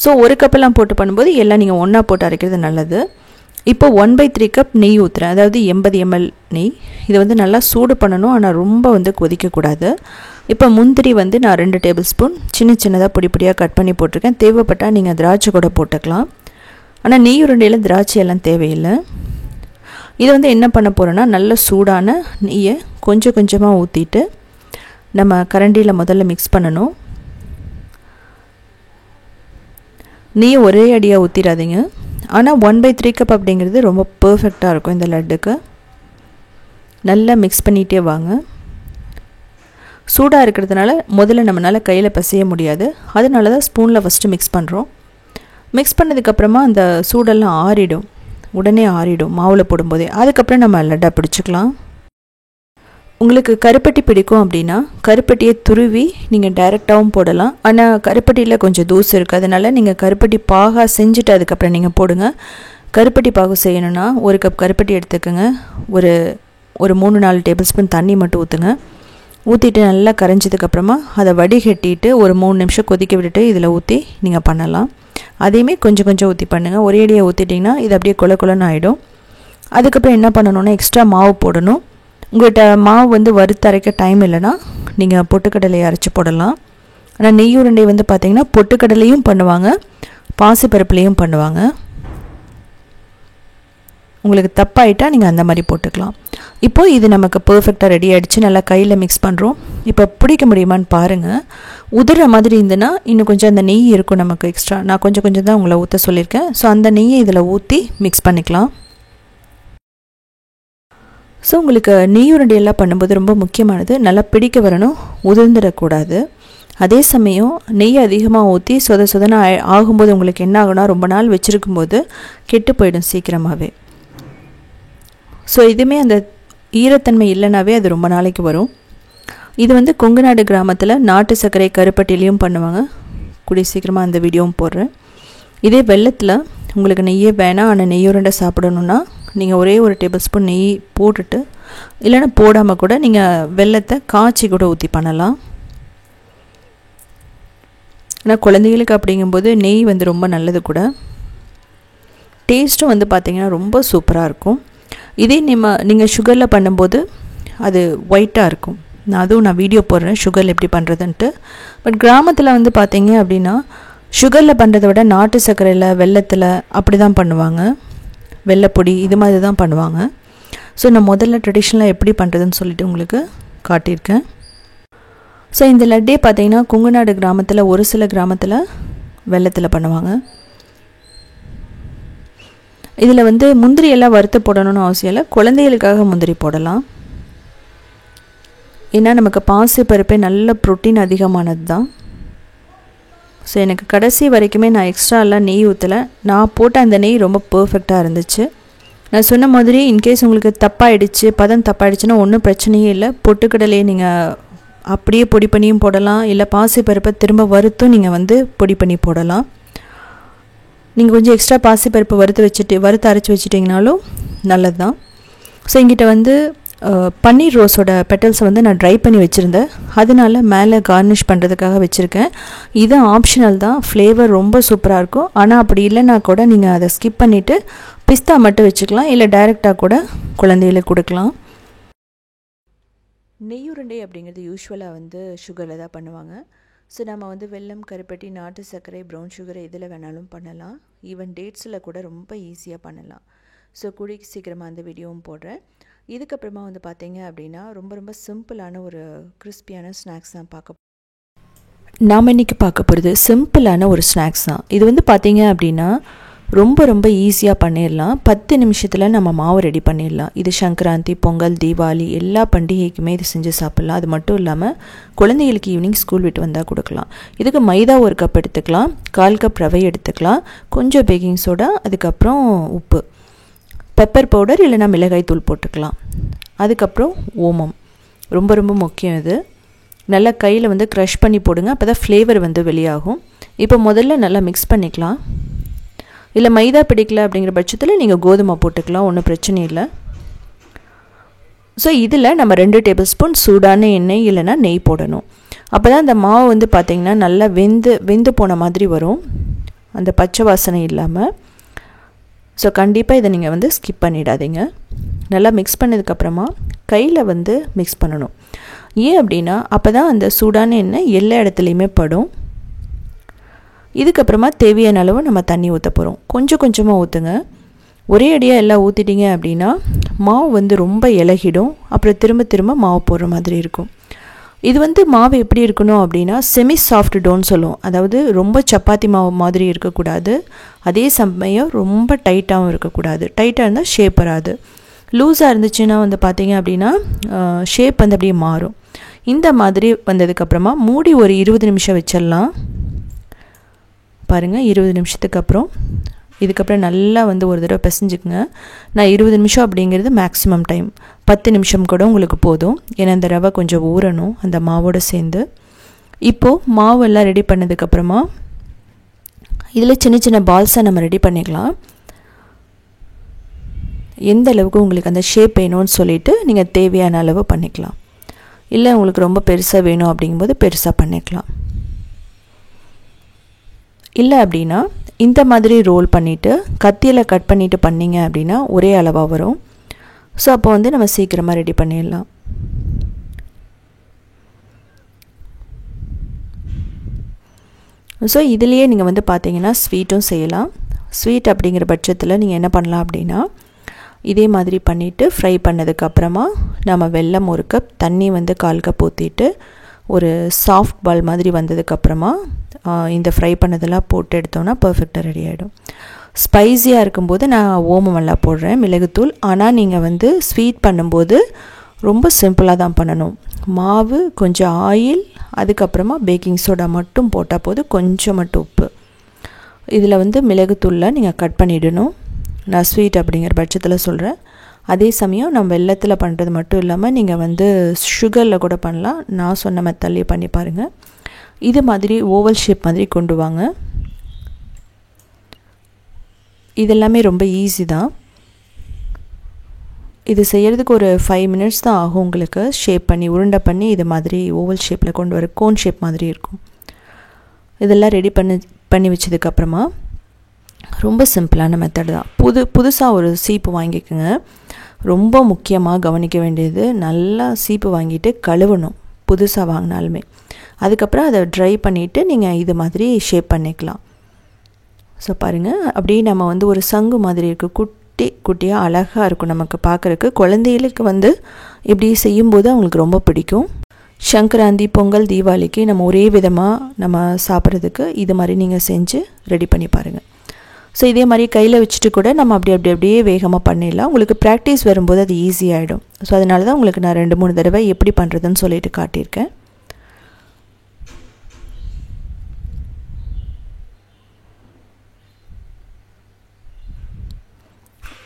ஸோ ஒரு கப்பெல்லாம் போட்டு பண்ணும்போது எல்லாம் நீங்கள் ஒன்றா போட்டு அரைக்கிறது நல்லது. இப்போ 1/3 கப் நெய் ஊற்றுறேன். அதாவது 80 ml நெய். இதை வந்து நல்லா சூடு பண்ணணும், ஆனால் ரொம்ப வந்து கொதிக்கக்கூடாது. இப்போ முந்திரி வந்து நான் 2 டேபிள் ஸ்பூன் சின்னதாக பொடியாக கட் பண்ணி போட்டிருக்கேன். தேவைப்பட்டால் நீங்கள் திராட்சை கூட போட்டுக்கலாம். ஆனால் நெய் உருண்டையில் திராட்சை எல்லாம் தேவையில்லை. இதை வந்து என்ன பண்ண போகிறோன்னா நல்ல சூடான நெய்யை கொஞ்சம் கொஞ்சமாக ஊற்றிட்டு நம்ம கரண்டியில் முதல்ல மிக்ஸ் பண்ணணும். நெய் ஒரே அடியாக ஊற்றிடாதீங்க. ஆனால் 1/3 கப் அப்படிங்கிறது ரொம்ப பர்ஃபெக்டாக இருக்கும் இந்த லட்டுக்கு. நல்லா மிக்ஸ் பண்ணிகிட்டே வாங்க. சூடாக இருக்கிறதுனால முதல்ல நம்மளால் கையில் பசைய முடியாது. அதனால தான் ஸ்பூனில் ஃபஸ்ட்டு மிக்ஸ் பண்ணுறோம். மிக்ஸ் பண்ணதுக்கப்புறமா அந்த சூடெல்லாம் ஆறிடும், உடனே ஆறிடும் மாவில் போடும்போதே. அதுக்கப்புறம் நம்ம லட்டா பிடிச்சிக்கலாம். உங்களுக்கு கருப்பட்டி பிடிக்கும் அப்படின்னா கருப்பட்டியை துருவி நீங்கள் டைரெக்டாகவும் போடலாம். ஆனால் கருப்பட்டியில் கொஞ்சம் தூசு இருக்குது, அதனால் நீங்கள் கருப்பட்டி பாகாக செஞ்சுட்டு அதுக்கப்புறம் நீங்கள் போடுங்க. கருப்பட்டி பாகு செய்யணுன்னா 1 கப் கருப்பட்டி எடுத்துக்கோங்க. ஒரு 3-4 டேபிள் ஸ்பூன் தண்ணி மட்டும் ஊற்றுங்க. ஊற்றிட்டு நல்லா கரைஞ்சதுக்கப்புறமா அதை வடிகட்டிட்டு ஒரு 3 நிமிஷம் கொதிக்க விட்டுட்டு இதில் ஊற்றி நீங்கள் பண்ணலாம். அதையுமே கொஞ்சம் கொஞ்சம் ஊற்றி பண்ணுங்கள். ஒரேடியாக ஊற்றிட்டிங்கன்னா இது அப்படியே கொல கொலன்னு ஆகிடும். அதுக்கப்புறம் என்ன பண்ணணுன்னா எக்ஸ்ட்ரா மாவு போடணும். உங்கள்கிட்ட மாவு வந்து வறுத்து அரைக்க டைம் இல்லைன்னா நீங்கள் பொட்டுக்கடலையை அரைச்சி போடலாம். ஆனால் நெய் உருண்டை வந்து பார்த்திங்கன்னா பொட்டுக்கடலையும் பண்ணுவாங்க, பாசிப்பருப்புலேயும் பண்ணுவாங்க. உங்களுக்கு தப்பாயிட்டால் நீங்கள் அந்த மாதிரி போட்டுக்கலாம். இப்போது இது நமக்கு பர்ஃபெக்டாக ரெடி ஆகிடுச்சு. நல்லா கையில் மிக்ஸ் பண்ணுறோம். இப்போ பிடிக்க முடியுமான்னு பாருங்கள். உதிர மாதிரி இருந்துன்னா இன்னும் கொஞ்சம் அந்த நெய் இருக்கும் நமக்கு எக்ஸ்ட்ரா. நான் கொஞ்சம் கொஞ்சம் தான் உங்களை ஊற்ற சொல்லியிருக்கேன். ஸோ அந்த நெய்யை இதில் ஊற்றி மிக்ஸ் பண்ணிக்கலாம். ஸோ உங்களுக்கு நெய் உருண்டையெல்லாம் பண்ணும்போது ரொம்ப முக்கியமானது நல்லா பிடிக்க வரணும், உதிர்ந்துடக்கூடாது. அதே சமயம் நெய் அதிகமாக ஊற்றி சொதன ஆகும்போது உங்களுக்கு என்ன ஆகுனா ரொம்ப நாள் வச்சுருக்கும்போது கெட்டு போயிடும் சீக்கிரமாகவே. ஸோ இதுவுமே அந்த ஈரத்தன்மை இல்லைனாவே அது ரொம்ப நாளைக்கு வரும். இது வந்து கொங்குநாடு கிராமத்தில் நாட்டு சர்க்கரை கருப்பட்டிலையும் பண்ணுவாங்க. கூடிய சீக்கிரமாக அந்த வீடியோவும் போடுறேன். இதே வெள்ளத்தில் உங்களுக்கு நெய்யே வேணாம் ஆனால் நெய் உருண்டை சாப்பிடணுன்னா நீங்கள் ஒரே ஒரு டேபிள் ஸ்பூன் நெய் போட்டுட்டு, இல்லைன்னா போடாமல் கூட நீங்கள் வெள்ளத்தை காய்ச்சி கூட ஊற்றி பண்ணலாம். ஆனால் குழந்தைகளுக்கு அப்படிங்கும்போது நெய் வந்து ரொம்ப நல்லது கூட. டேஸ்ட்டும் வந்து பார்த்திங்கன்னா ரொம்ப சூப்பராக இருக்கும். இதே நீங்கள் சுகரில் பண்ணும்போது அது ஒயிட்டாக இருக்கும். நான் வீடியோ போடுறேன் சுகரில் எப்படி பண்ணுறதுன்ட்டு. பட் கிராமத்தில் வந்து பார்த்திங்க அப்படின்னா சுகரில் பண்ணுறதை விட நாட்டு சர்க்கரையில் வெள்ளத்தில் அப்படி தான் பண்ணுவாங்க. வெள்ளைப்பொடி இது மாதிரி தான் பண்ணுவாங்க. ஸோ நான் முதல்ல ட்ரெடிஷ்னலாக எப்படி பண்ணுறதுன்னு சொல்லிட்டு உங்களுக்கு காட்டியிருக்கேன். ஸோ இந்த லட்டே பார்த்திங்கன்னா கொங்குநாடு கிராமத்தில் ஒரு சில கிராமத்தில் வெள்ளத்தில் பண்ணுவாங்க. இதில் வந்து முந்திரி எல்லாம் வறுத்து போடணும்னு அவசியம் இல்லை. குழந்தைகளுக்காக முந்திரி போடலாம். ஏன்னா நமக்கு பாசி பருப்பே நல்ல ப்ரோட்டீன் அதிகமானது தான். ஸோ எனக்கு கடைசி வரைக்குமே நான் எக்ஸ்ட்ராலாம் நெய் ஊற்றலை. நான் போட்ட அந்த நெய் ரொம்ப பர்ஃபெக்டாக இருந்துச்சு. நான் சொன்ன மாதிரி இன்கேஸ் உங்களுக்கு தப்பாயிடுச்சு, பதம் தப்பாயிடுச்சுன்னா ஒன்றும் பிரச்சனையே இல்லை. பொட்டுக்கடலையே நீங்கள் அப்படியே பொடி பண்ணியும் போடலாம், இல்லை பாசி பருப்பை திரும்ப வறுத்தும் நீங்கள் வந்து பொடி பண்ணி போடலாம். நீங்கள் கொஞ்சம் எக்ஸ்ட்ரா பாசிப்பருப்பு வறுத்து அரைச்சி வச்சுட்டிங்கனாலும் நல்லது தான். ஸோ எங்கிட்ட வந்து பன்னீர் ரோஸோட பெட்டல்ஸை வந்து நான் ட்ரை பண்ணி வச்சுருந்தேன். அதனால மேலே கார்னிஷ் பண்ணுறதுக்காக வச்சுருக்கேன். இது ஆப்ஷனல் தான். ஃப்ளேவர் ரொம்ப சூப்பராக இருக்கும். ஆனால் அப்படி இல்லைன்னா கூட நீங்கள் அதை ஸ்கிப் பண்ணிவிட்டு பிஸ்தா மட்டும் வச்சுக்கலாம், இல்லை டைரெக்டாக கூட குழந்தைகளுக்கு கொடுக்கலாம். நெய்யுருண்டை அப்படிங்கிறது யூஸ்வலாக வந்து சுகரில் தான் பண்ணுவாங்க. ஸோ நம்ம வந்து வெல்லம், கருப்பட்டி, நாட்டு சர்க்கரை, ப்ரௌன் சுகர் இதில் வேணாலும் பண்ணலாம். ஈவன் டேட்ஸில் கூட ரொம்ப ஈஸியாக பண்ணலாம். ஸோ கூடிய சீக்கிரமாக அந்த வீடியோவும் போடுறேன். இதுக்கப்புறமா வந்து பார்த்தீங்க அப்படின்னா ரொம்ப ரொம்ப சிம்பிளான ஒரு கிறிஸ்பியான ஸ்நாக்ஸ் தான் நாம் இன்றைக்கி பார்க்க போகிறது சிம்பிளான ஒரு ஸ்நாக்ஸ் தான். இது வந்து பார்த்தீங்க அப்படின்னா ரொம்ப ரொம்ப ஈஸியாக பண்ணிடலாம். 10 நிமிஷத்தில் நம்ம மாவு ரெடி பண்ணிடலாம். இது சங்கராந்தி, பொங்கல், தீபாவளி எல்லா பண்டிகைக்குமே இது செஞ்சு சாப்பிட்லாம். அது மட்டும் இல்லாமல் குழந்தைகளுக்கு ஈவினிங் ஸ்கூல் விட்டு வந்தால் கொடுக்கலாம். இதுக்கு மைதா 1 கப் எடுத்துக்கலாம், 1/4 கப் ரவை எடுத்துக்கலாம், கொஞ்சம் பேக்கிங் சோடா, அதுக்கப்புறம் உப்பு, பெப்பர் பவுடர் இல்லைனா மிளகாய் தூள் போட்டுக்கலாம். அதுக்கப்புறம் ஓமம் ரொம்ப ரொம்ப முக்கியம். இது நல்லா கையில் வந்து க்ரஷ் பண்ணி போடுங்க, அப்போ தான் ஃப்ளேவர் வந்து வெளியாகும். இப்போ முதல்ல நல்லா மிக்ஸ் பண்ணிக்கலாம். இல்லை மைதா பிடிக்கல அப்படிங்கிற பட்சத்தில் நீங்கள் கோதுமை போட்டுக்கலாம், ஒன்றும் பிரச்சனை இல்லை. ஸோ இதில் நம்ம 2 டேபிள் ஸ்பூன் சூடான எண்ணெய் இல்லைனா நெய் போடணும். அப்போ தான் அந்த மாவு வந்து பார்த்திங்கன்னா நல்லா வெந்து போன மாதிரி வரும், அந்த பச்சை வாசனை இல்லாமல். ஸோ கண்டிப்பாக இதை நீங்கள் வந்து ஸ்கிப் பண்ணிடாதீங்க. நல்லா மிக்ஸ் பண்ணதுக்கப்புறமா கையில் வந்து மிக்ஸ் பண்ணணும். ஏன் அப்படின்னா அப்போ தான் அந்த சூடான எண்ணெய் எல்லா இடத்துலையுமே படும். இதுக்கப்புறமா தேவையான அளவு நம்ம தண்ணி ஊற்ற போகிறோம். கொஞ்சம் கொஞ்சமாக ஊற்றுங்க. ஒரே அடியாக எல்லாம் ஊற்றிட்டிங்க அப்படின்னா மாவு வந்து ரொம்ப இலகிடும். அப்புறம் திரும்ப திரும்ப மாவு போடுற மாதிரி இருக்கும். இது வந்து மாவு எப்படி இருக்கணும் அப்படின்னா செமி சாஃப்ட் டோன்னு சொல்லுவோம். அதாவது ரொம்ப சப்பாத்தி மாவு மாதிரி இருக்கக்கூடாது, அதே சமயம் ரொம்ப டைட்டாகவும் இருக்கக்கூடாது. டைட்டாக இருந்தால் ஷேப் வராது. லூஸாக இருந்துச்சுன்னா வந்து பார்த்திங்க அப்படின்னா ஷேப் வந்து அப்படியே மாறும். இந்த மாதிரி வந்ததுக்கப்புறமா மூடி ஒரு 20 நிமிஷம் வச்சிடலாம். பாருங்கள், 20 நிமிஷத்துக்கு அப்புறம் இதுக்கப்புறம் நல்லா வந்து ஒரு தடவை பிசைஞ்சுக்குங்க. நான் 20 நிமிஷம் அப்படிங்கிறது மேக்ஸிமம் டைம். 10 நிமிஷம் கூட உங்களுக்கு போதும். ஏன்னா அந்த ரவை கொஞ்சம் ஊறணும் அந்த மாவோடு சேர்ந்து. இப்போது மாவெல்லாம் ரெடி பண்ணதுக்கப்புறமா இதில் சின்ன சின்ன பால்ஸாக நம்ம ரெடி பண்ணிக்கலாம். எந்த அளவுக்கு உங்களுக்கு அந்த ஷேப் வேணும்னு சொல்லிவிட்டு நீங்கள் தேவையான அளவு பண்ணிக்கலாம். இல்லை உங்களுக்கு ரொம்ப பெருசாக வேணும் அப்படிங்கும்போது பெருசாக பண்ணிக்கலாம். இல்லை அப்படின்னா இந்த மாதிரி ரோல் பண்ணிவிட்டு கத்தியில் கட் பண்ணிவிட்டு பண்ணிங்க அப்படின்னா ஒரே அளவாக வரும். ஸோ அப்போ வந்து நம்ம சீக்கிரமாக ரெடி பண்ணிடலாம். ஸோ இதுலேயே நீங்கள் வந்து பார்த்தீங்கன்னா ஸ்வீட்டும் செய்யலாம். ஸ்வீட் அப்படிங்கிற பட்சத்தில் நீங்கள் என்ன பண்ணலாம் அப்படின்னா இதே மாதிரி பண்ணிவிட்டு ஃப்ரை பண்ணதுக்கப்புறமா நம்ம வெல்லம் 1 கப், தண்ணி வந்து 1/4 கப் ஊற்றிட்டு ஒரு சாஃப்ட் பால் மாதிரி வந்ததுக்கப்புறமா இந்த ஃப்ரை பண்ணதெல்லாம் போட்டு எடுத்தோன்னா பர்ஃபெக்டாக ரெடி ஆகிடும். ஸ்பைஸியாக இருக்கும்போது நான் ஓமமெல்லாம் போடுறேன், மிளகுத்தூள். ஆனால் நீங்கள் வந்து ஸ்வீட் பண்ணும்போது ரொம்ப சிம்பிளாக தான் பண்ணணும். மாவு, கொஞ்சம் ஆயில், அதுக்கப்புறமா பேக்கிங் சோடா மட்டும் போட்டால் போது, கொஞ்சம் மட்டும் உப்பு. இதில் வந்து மிளகுத்தூளில் நீங்கள் கட் பண்ணிவிடணும். நான் ஸ்வீட் அப்படிங்கிற பட்சத்தில் சொல்கிறேன். அதே சமயம் நம்ம வெல்லத்தில் பண்ணுறது மட்டும் இல்லாமல் நீங்கள் வந்து சுகரில் கூட பண்ணலாம். நான் சொன்ன மெத்தட்லேயே பண்ணி பாருங்கள். இது மாதிரி ஓவல் ஷேப் மாதிரி கொண்டு வாங்க. இதெல்லாமே ரொம்ப ஈஸி தான். இது செய்கிறதுக்கு ஒரு 5 மினிட்ஸ் தான் ஆகும் உங்களுக்கு. ஷேப் பண்ணி உருண்டை பண்ணி இது மாதிரி ஓவல் ஷேப்பில் கொண்டு வர கோன் ஷேப் மாதிரி இருக்கும். இதெல்லாம் ரெடி பண்ணி வச்சதுக்கப்புறமா ரொம்ப சிம்பிளான மெத்தட் தான். புதுசாக ஒரு சீப்பு வாங்கிக்கோங்க. ரொம்ப முக்கியமாக கவனிக்க வேண்டியது, நல்லா சீப்பு வாங்கிட்டு கழுவணும் புதுசாக வாங்கினாலுமே. அதுக்கப்புறம் அதை ட்ரை பண்ணிவிட்டு நீங்கள் இது மாதிரி ஷேப் பண்ணிக்கலாம். ஸோ பாருங்கள், அப்படியே நம்ம வந்து ஒரு சங்கு மாதிரி இருக்குது, குட்டி குட்டியாக அழகாக இருக்கும் நமக்கு பார்க்குறக்கு. குழந்தைகளுக்கு வந்து இப்படி செய்யும்போது அவங்களுக்கு ரொம்ப பிடிக்கும். சங்கராந்தி, பொங்கல், தீபாவளிக்கு நம்ம ஒரே விதமாக நம்ம சாப்பிட்றதுக்கு இது மாதிரி நீங்கள் செஞ்சு ரெடி பண்ணி பாருங்கள். ஸோ இதே மாதிரி கையில் வச்சுட்டு கூட நம்ம அப்படியே வேகமாக பண்ணிடலாம். உங்களுக்கு ப்ராக்டிஸ் வரும்போது அது ஈஸியாகிடும். ஸோ அதனால தான் உங்களுக்கு நான் 2-3 தடவை எப்படி பண்ணுறதுன்னு சொல்லிட்டு காட்டியிருக்கேன்.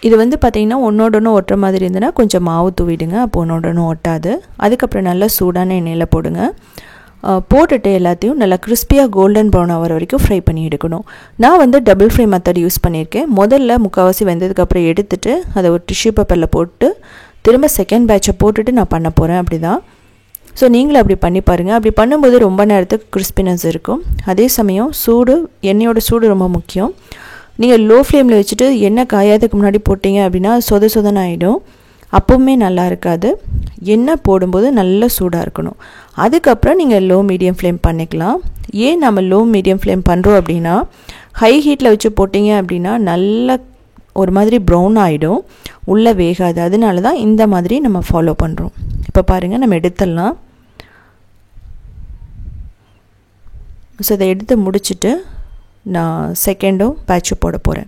இது வந்து பார்த்திங்கன்னா ஒன்றோட ஒன்று ஒட்டுற மாதிரி இருந்ததுன்னா கொஞ்சம் மாவு தூவிடுங்க, அப்போ ஒன்றோட ஒன்று ஒட்டாது. அதுக்கப்புறம் நல்லா சூடான எண்ணெயில் போடுங்க. போட்டுட்டு எல்லாத்தையும் நல்லா கிறிஸ்பியாக கோல்டன் ப்ரௌன் ஆகிற வரைக்கும் ஃப்ரை பண்ணி எடுக்கணும். நான் வந்து டபுள் ஃப்ரை மெத்தட் யூஸ் பண்ணியிருக்கேன். முதல்ல முக்கால்வாசி வெந்ததுக்கப்புறம் எடுத்துகிட்டு அதை ஒரு டிஷ்யூ பேப்பரில் போட்டு திரும்ப செகண்ட் பேட்சை போட்டுட்டு நான் பண்ண போகிறேன். அப்படி தான். ஸோ நீங்களும் அப்படி பண்ணி பாருங்கள். அப்படி பண்ணும்போது ரொம்ப நேரத்துக்கு கிறிஸ்பினஸ் இருக்கும். அதே சமயம் எண்ணெயோட சூடு ரொம்ப முக்கியம். நீங்கள் லோ ஃப்ளேமில் வச்சுட்டு எண்ணெய் காயாததுக்கு முன்னாடி போட்டிங்க அப்படின்னா சொதன்னு ஆகிடும். அப்போவுமே நல்லா இருக்காது. எண்ணெய் போடும்போது நல்லா சூடாக இருக்கணும். அதுக்கப்புறம் நீங்கள் லோ மீடியம் ஃப்ளேம் பண்ணிக்கலாம். ஏன் நம்ம லோ மீடியம் ஃப்ளேம் பண்ணுறோம் அப்படின்னா, ஹை ஹீட்டில் வச்சு போட்டிங்க அப்படின்னா நல்லா ஒரு மாதிரி ப்ரௌன் ஆகிடும், உள்ளே வேகாது. அதனால தான் இந்த மாதிரி நம்ம ஃபாலோ பண்ணுறோம். இப்போ பாருங்கள், நம்ம எடுத்துடலாம். ஸோ இதை எடுத்து முடிச்சுட்டு நான் செகண்டும் பேட்சு போட போகிறேன்.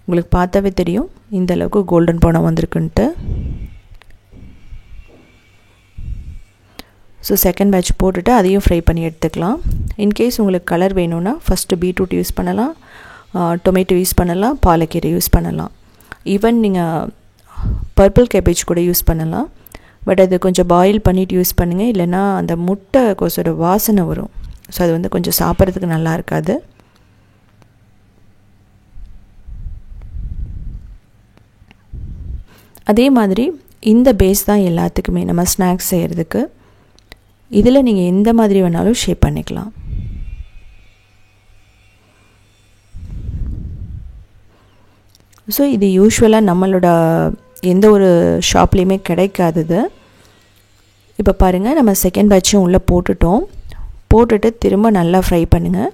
உங்களுக்கு பார்த்தாவே தெரியும் இந்த அளவுக்கு கோல்டன் ப்ரௌன் வந்திருக்குன்ட்டு. ஸோ செகண்ட் பேட்ச் போட்டுட்டு அதையும் ஃப்ரை பண்ணி எடுத்துக்கலாம். இன்கேஸ் உங்களுக்கு கலர் வேணும்னா ஃபஸ்ட்டு பீட்ரூட் யூஸ் பண்ணலாம், டொமேட்டோ யூஸ் பண்ணலாம், பாலக்கீரை யூஸ் பண்ணலாம். ஈவன் நீங்கள் பர்பிள் கேபேஜ் கூட யூஸ் பண்ணலாம். பட் அது கொஞ்சம் பாயில் பண்ணிவிட்டு யூஸ் பண்ணுங்கள், இல்லைன்னா அந்த முட்டை கோஸோட வாசனை வரும். ஸோ அது வந்து கொஞ்சம் சாப்பிட்றதுக்கு நல்லா இருக்காது. அதே மாதிரி இந்த பேஸ் தான் எல்லாத்துக்குமே நம்ம ஸ்நாக்ஸ் செய்கிறதுக்கு. இதில் நீங்கள் எந்த மாதிரி வேணாலும் ஷேப் பண்ணிக்கலாம். ஸோ இது யூஸ்வலாக நம்மளோட எந்த ஒரு ஷாப்லேயுமே கிடைக்காதது. இப்போ பாருங்கள், நம்ம செகண்ட் பேட்சும் உள்ளே போட்டுட்டு திரும்ப நல்லா ஃப்ரை பண்ணுங்கள்.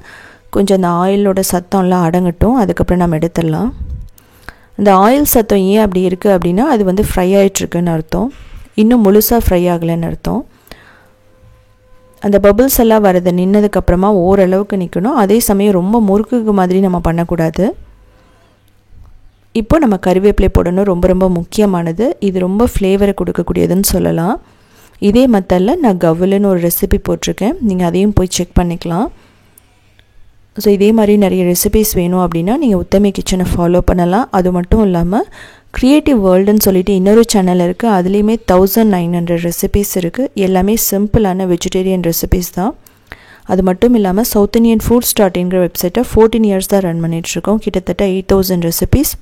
கொஞ்சம் அந்த ஆயிலோட சத்தம்லாம் அடங்கட்டும். அதுக்கப்புறம் நம்ம எடுத்துடலாம். அந்த ஆயில் சத்தம் ஏன் அப்படி இருக்குது அப்படின்னா, அது வந்து ஃப்ரை ஆகிட்டுருக்குன்னு அர்த்தம், இன்னும் முழுசாக ஃப்ரை ஆகலைன்னு அர்த்தம். அந்த பபிள்ஸ் எல்லாம் வரது நின்னதுக்கப்புறமா ஓரளவுக்கு நிற்கணும். அதே சமயம் ரொம்ப முறுக்கு மாதிரி நம்ம பண்ணக்கூடாது. இப்போ நம்ம கறிவேப்பிலை போடணும், ரொம்ப ரொம்ப முக்கியமானது. இது ரொம்ப ஃப்ளேவரை கொடுக்கக்கூடியதுன்னு சொல்லலாம். இதே மெத்தடில் நான் கவ்வுலுன்னு ஒரு ரெசிபி போட்டிருக்கேன், நீங்கள் அதையும் போய் செக் பண்ணிக்கலாம். ஸோ இதே மாதிரி நிறைய ரெசிபீஸ் வேணும் அப்படின்னா நீங்கள் உத்தமி கிச்சனை ஃபாலோ பண்ணலாம். அது மட்டும் இல்லாமல் க்ரியேட்டிவ் வேர்ல்டுன்னு சொல்லிட்டு இன்னொரு சேனல் இருக்குது. அதுலேயுமே 1900 ரெசிபீஸ் இருக்குது. எல்லாமே சிம்பிளான வெஜிடேரியன் ரெசிபீஸ் தான். அது மட்டும் இல்லாமல் சவுத் இண்டியன் ஃபுட்.inங்கிற வெப்சைட்டை 14 இயர்ஸ் தான் ரன் பண்ணிகிட்ருக்கோம். கிட்டத்தட்ட 8000 ரெசிபீஸ்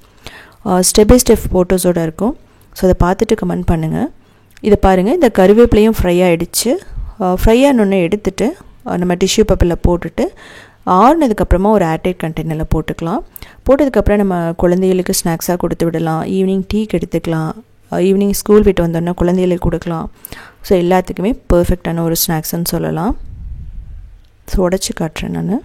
ஸ்டெப் பை ஸ்டெப் ஃபோட்டோஸோடு இருக்கும். ஸோ அதை பார்த்துட்டு கமெண்ட் பண்ணுங்கள். இதை பாருங்கள், இந்த கருவேப்பிலையும் ஃப்ரை ஆகிடுச்சு. ஃப்ரை ஆனோடனே எடுத்துகிட்டு நம்ம டிஷ்யூ பேப்பரில் போட்டுட்டு ஆறுனதுக்கப்புறமா ஒரு ஏர்டைட் கண்டெய்னரில் போட்டுக்கலாம். போட்டதுக்கப்புறம் நம்ம குழந்தைகளுக்கு ஸ்நாக்ஸாக கொடுத்து விடலாம், ஈவினிங் டீக்கு எடுத்துக்கலாம், ஈவினிங் ஸ்கூல் விட்டு வந்தோன்னா குழந்தைகளுக்கு கொடுக்கலாம். ஸோ எல்லாத்துக்குமே பர்ஃபெக்டான ஒரு ஸ்நாக்ஸ்ன்னு சொல்லலாம். ஸோ உடச்சி காட்டுறேன் நான்.